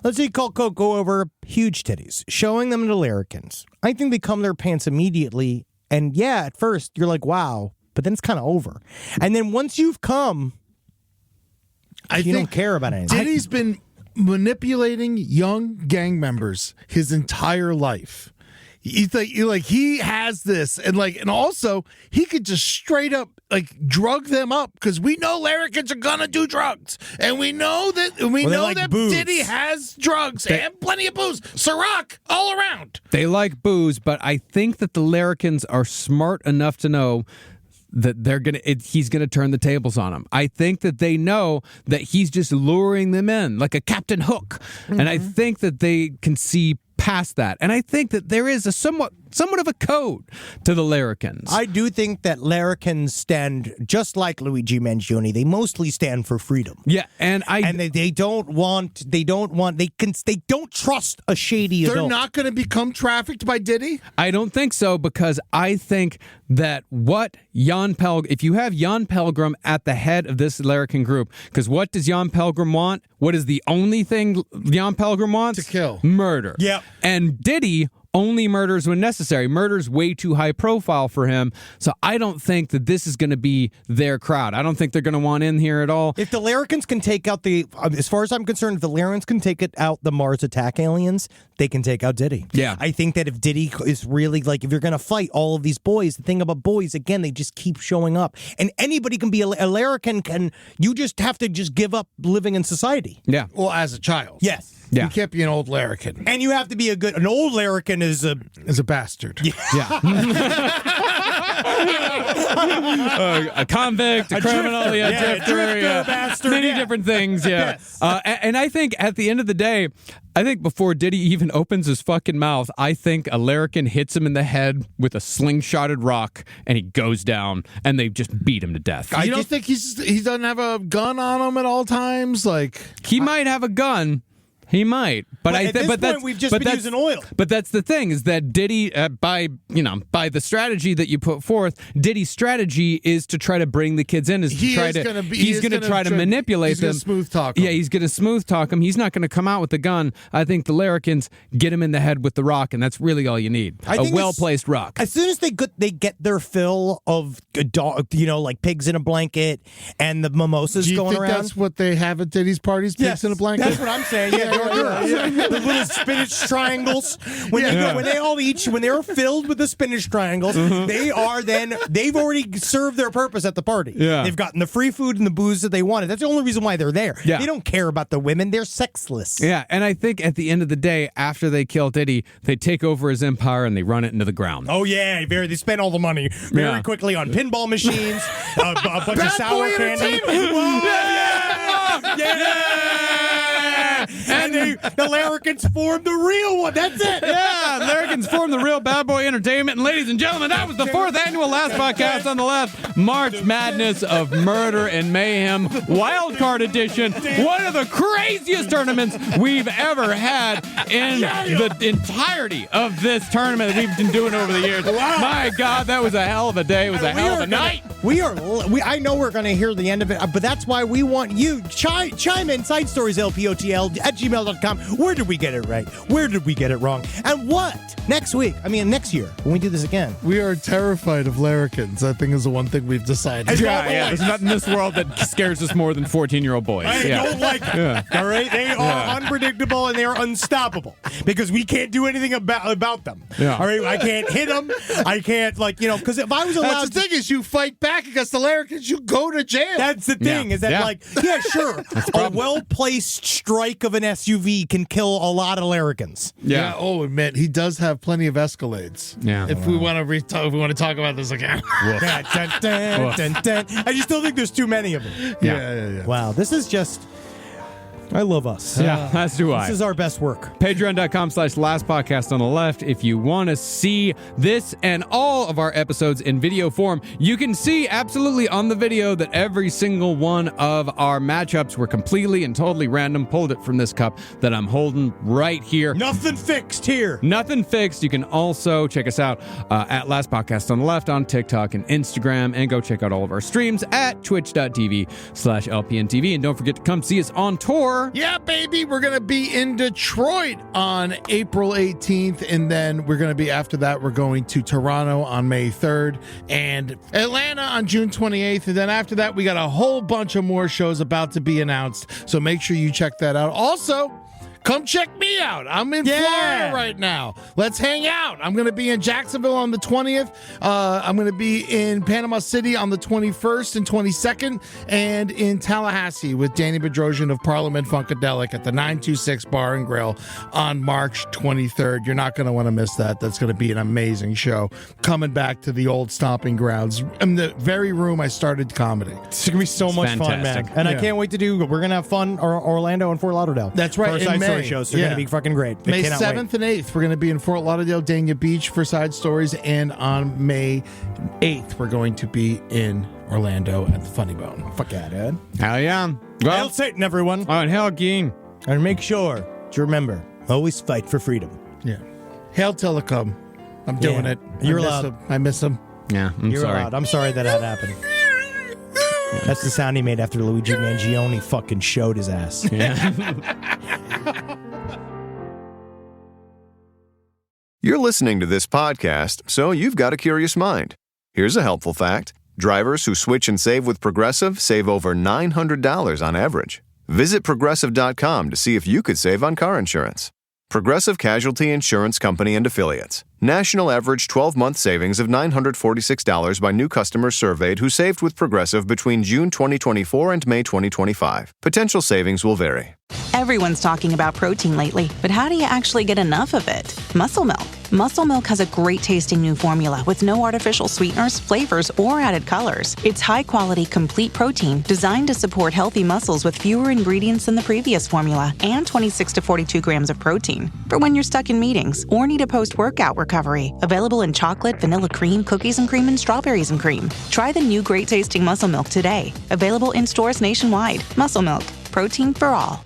S11: Let's say you call Coco over, huge titties, showing them to Larrikins. I think they come their pants immediately. And yeah, at first you're like, wow, but then it's kind of over. And then once you've come, you don't care about anything.
S8: Diddy's been manipulating young gang members his entire life. He has this, and also he could just straight up drug them up because we know larrikins are gonna do drugs, and we know that
S11: booze.
S8: Diddy has drugs and plenty of booze, Ciroc all around.
S7: They like booze, but I think that the Larrikins are smart enough to know that he's gonna turn the tables on them. I think that they know that he's just luring them in like a Captain Hook, and I think that they can see past that. And I think that there is a somewhat of a code to the Larrikins.
S11: I do think that Larrikins stand just like Luigi Mangione. They mostly stand for freedom.
S7: Yeah, and
S11: they don't trust a shady
S8: They're
S11: adult.
S8: not going to become trafficked by Diddy.
S7: I don't think so, because I think that if you have Jan Pelgrim at the head of this Larrikin group, because what does Jan Pelgrim want? What is the only thing Jan Pelgrim wants?
S8: To kill.
S7: Murder.
S11: Yeah.
S7: And Diddy only murders when necessary. Murder's way too high profile for him. So I don't think that this is going to be their crowd. I don't think they're going to want in here at all.
S11: If the Larrikins can take out as far as I'm concerned, if the Larrikins can take out the Mars attack aliens, they can take out Diddy.
S7: Yeah.
S11: I think that if Diddy is really if you're going to fight all of these boys, the thing about boys, again, they just keep showing up. And anybody can be a Larrikin, you just have to just give up living in society.
S7: Yeah.
S8: Well, as a child.
S11: Yes.
S7: Yeah.
S8: You can't be an old larrikin.
S11: And you have to be an old larrikin is a
S8: bastard.
S7: Yeah. A convict, a criminal, drifter,
S11: bastard,
S7: many different things, yeah.
S11: Yes.
S7: And I think at the end of the day, I think before Diddy even opens his fucking mouth, I think a larrikin hits him in the head with a slingshotted rock, and he goes down, and they just beat him to death.
S8: You don't think he doesn't have a gun on him at all times? Like
S7: he might have a gun. He might, but
S11: at this point, we've just been using oil.
S7: But that's the thing is that Diddy, by the strategy that you put forth, Diddy's strategy is to try to bring the kids in. He's going to try to manipulate them.
S8: He's going to smooth talk them.
S7: Yeah, he's going to smooth talk them. He's not going to come out with the gun. I think the larrikins get him in the head with the rock, and that's really all you need. A well-placed rock.
S11: As soon as they get their fill of like pigs in a blanket and the mimosas going around.
S8: Do you think that's what they have at Diddy's parties? Pigs in a blanket.
S11: That's what I'm saying. Yeah. The little spinach triangles. When they're filled with the spinach triangles, they've already served their purpose at the party.
S7: Yeah.
S11: They've gotten the free food and the booze that they wanted. That's the only reason why they're there.
S7: Yeah.
S11: They don't care about the women. They're sexless.
S7: Yeah, and I think at the end of the day, after they kill Diddy, they take over his empire and they run it into the ground.
S11: Oh yeah, they spend all the money very quickly on pinball machines, a bunch of sour candy. And the larrikins formed the real one. That's it.
S7: Yeah, larrikins formed the real Bad Boy Entertainment. And ladies and gentlemen, that was the 4th annual Last Podcast on the Left March Madness of Murder and Mayhem Wild Card Edition. One of the craziest tournaments we've ever had in the entirety of this tournament that we've been doing over the years. Wow. My God, that was a hell of a day. It was a hell of a night.
S11: I know we're going to hear the end of it, but that's why we want you chime in side stories LPOTL at gmail.com. Where did we get it right? Where did we get it wrong? And what next year when we do this again?
S8: We are terrified of larrikins. I think is the one thing we've decided.
S7: Yeah. There's nothing in this world that scares us more than 14-year-old boys.
S11: I don't like them. Yeah. All right, they are unpredictable and they are unstoppable because we can't do anything about them.
S7: Yeah.
S11: All right, I can't hit them. I can't because if I was allowed,
S8: that's the thing is you fight back against the larrikins, you go to jail.
S11: That's the thing is that sure, a well-placed strike of an SUV can kill a lot of larrikins.
S8: Yeah. Oh, man, he does have plenty of Escalades.
S7: Yeah.
S8: If we want to talk about this again.
S11: I just don't think there's too many of them.
S8: Yeah.
S11: Wow, this is just. I love us.
S7: Yeah, as do I.
S11: This is our best work.
S7: Patreon.com/Last Podcast on the Left. If you want to see this and all of our episodes in video form, you can see absolutely on the video that every single one of our matchups were completely and totally random. Pulled it from this cup that I'm holding right here.
S11: Nothing fixed here.
S7: Nothing fixed. You can also check us out at Last Podcast on the Left on TikTok and Instagram, and go check out all of our streams at twitch.tv/LPNTV. And don't forget to come see us on tour.
S8: Yeah, baby. We're going to be in Detroit on April 18th. And then we're going to be, after that, we're going to Toronto on May 3rd and Atlanta on June 28th. And then after that, we got a whole bunch of more shows about to be announced. So make sure you check that out. Also, come check me out. I'm in Florida right now. Let's hang out. I'm going to be in Jacksonville on the 20th. I'm going to be in Panama City on the 21st and 22nd, and in Tallahassee with Danny Bedrosian of Parliament Funkadelic at the 926 Bar and Grill on March 23rd. You're not going to want to miss that. That's going to be an amazing show. Coming back to the old stomping grounds. In the very room I started comedy.
S11: It's going to be so much fun, man. And I can't wait we're going to have fun Orlando and Fort Lauderdale.
S8: That's right.
S11: In May. Shows. They're going to be fucking great.
S8: May 7th and 8th, we're going to be in Fort Lauderdale, Dania Beach for side stories. And on May 8th, we're going to be in Orlando at the Funny Bone.
S11: Fuck yeah, dude.
S7: Hell yeah.
S11: Well, hail Satan, everyone.
S7: Oh, and hell, Ging.
S11: And make sure to remember, always fight for freedom.
S8: Yeah. Hail Telecom. I'm doing it.
S11: You're allowed.
S8: I miss him.
S7: Yeah, I'm
S11: You're
S7: sorry.
S11: allowed. I'm sorry that happened. That's the sound he made after Luigi Mangione fucking showed his ass.
S7: Yeah.
S12: You're listening to this podcast, so you've got a curious mind. Here's a helpful fact. Drivers who switch and save with Progressive save over $900 on average. Visit Progressive.com to see if you could save on car insurance. Progressive Casualty Insurance Company and Affiliates. National average 12-month savings of $946 by new customers surveyed who saved with Progressive between June 2024 and May 2025. Potential savings will vary.
S13: Everyone's talking about protein lately, but how do you actually get enough of it? Muscle Milk. Muscle Milk has a great tasting new formula with no artificial sweeteners, flavors, or added colors. It's high quality, complete protein designed to support healthy muscles with fewer ingredients than the previous formula and 26 to 42 grams of protein. For when you're stuck in meetings or need a post-workout recovery. Available in chocolate, vanilla cream, cookies and cream, and strawberries and cream. Try the new great tasting Muscle Milk today. Available in stores nationwide. Muscle Milk. Protein for all.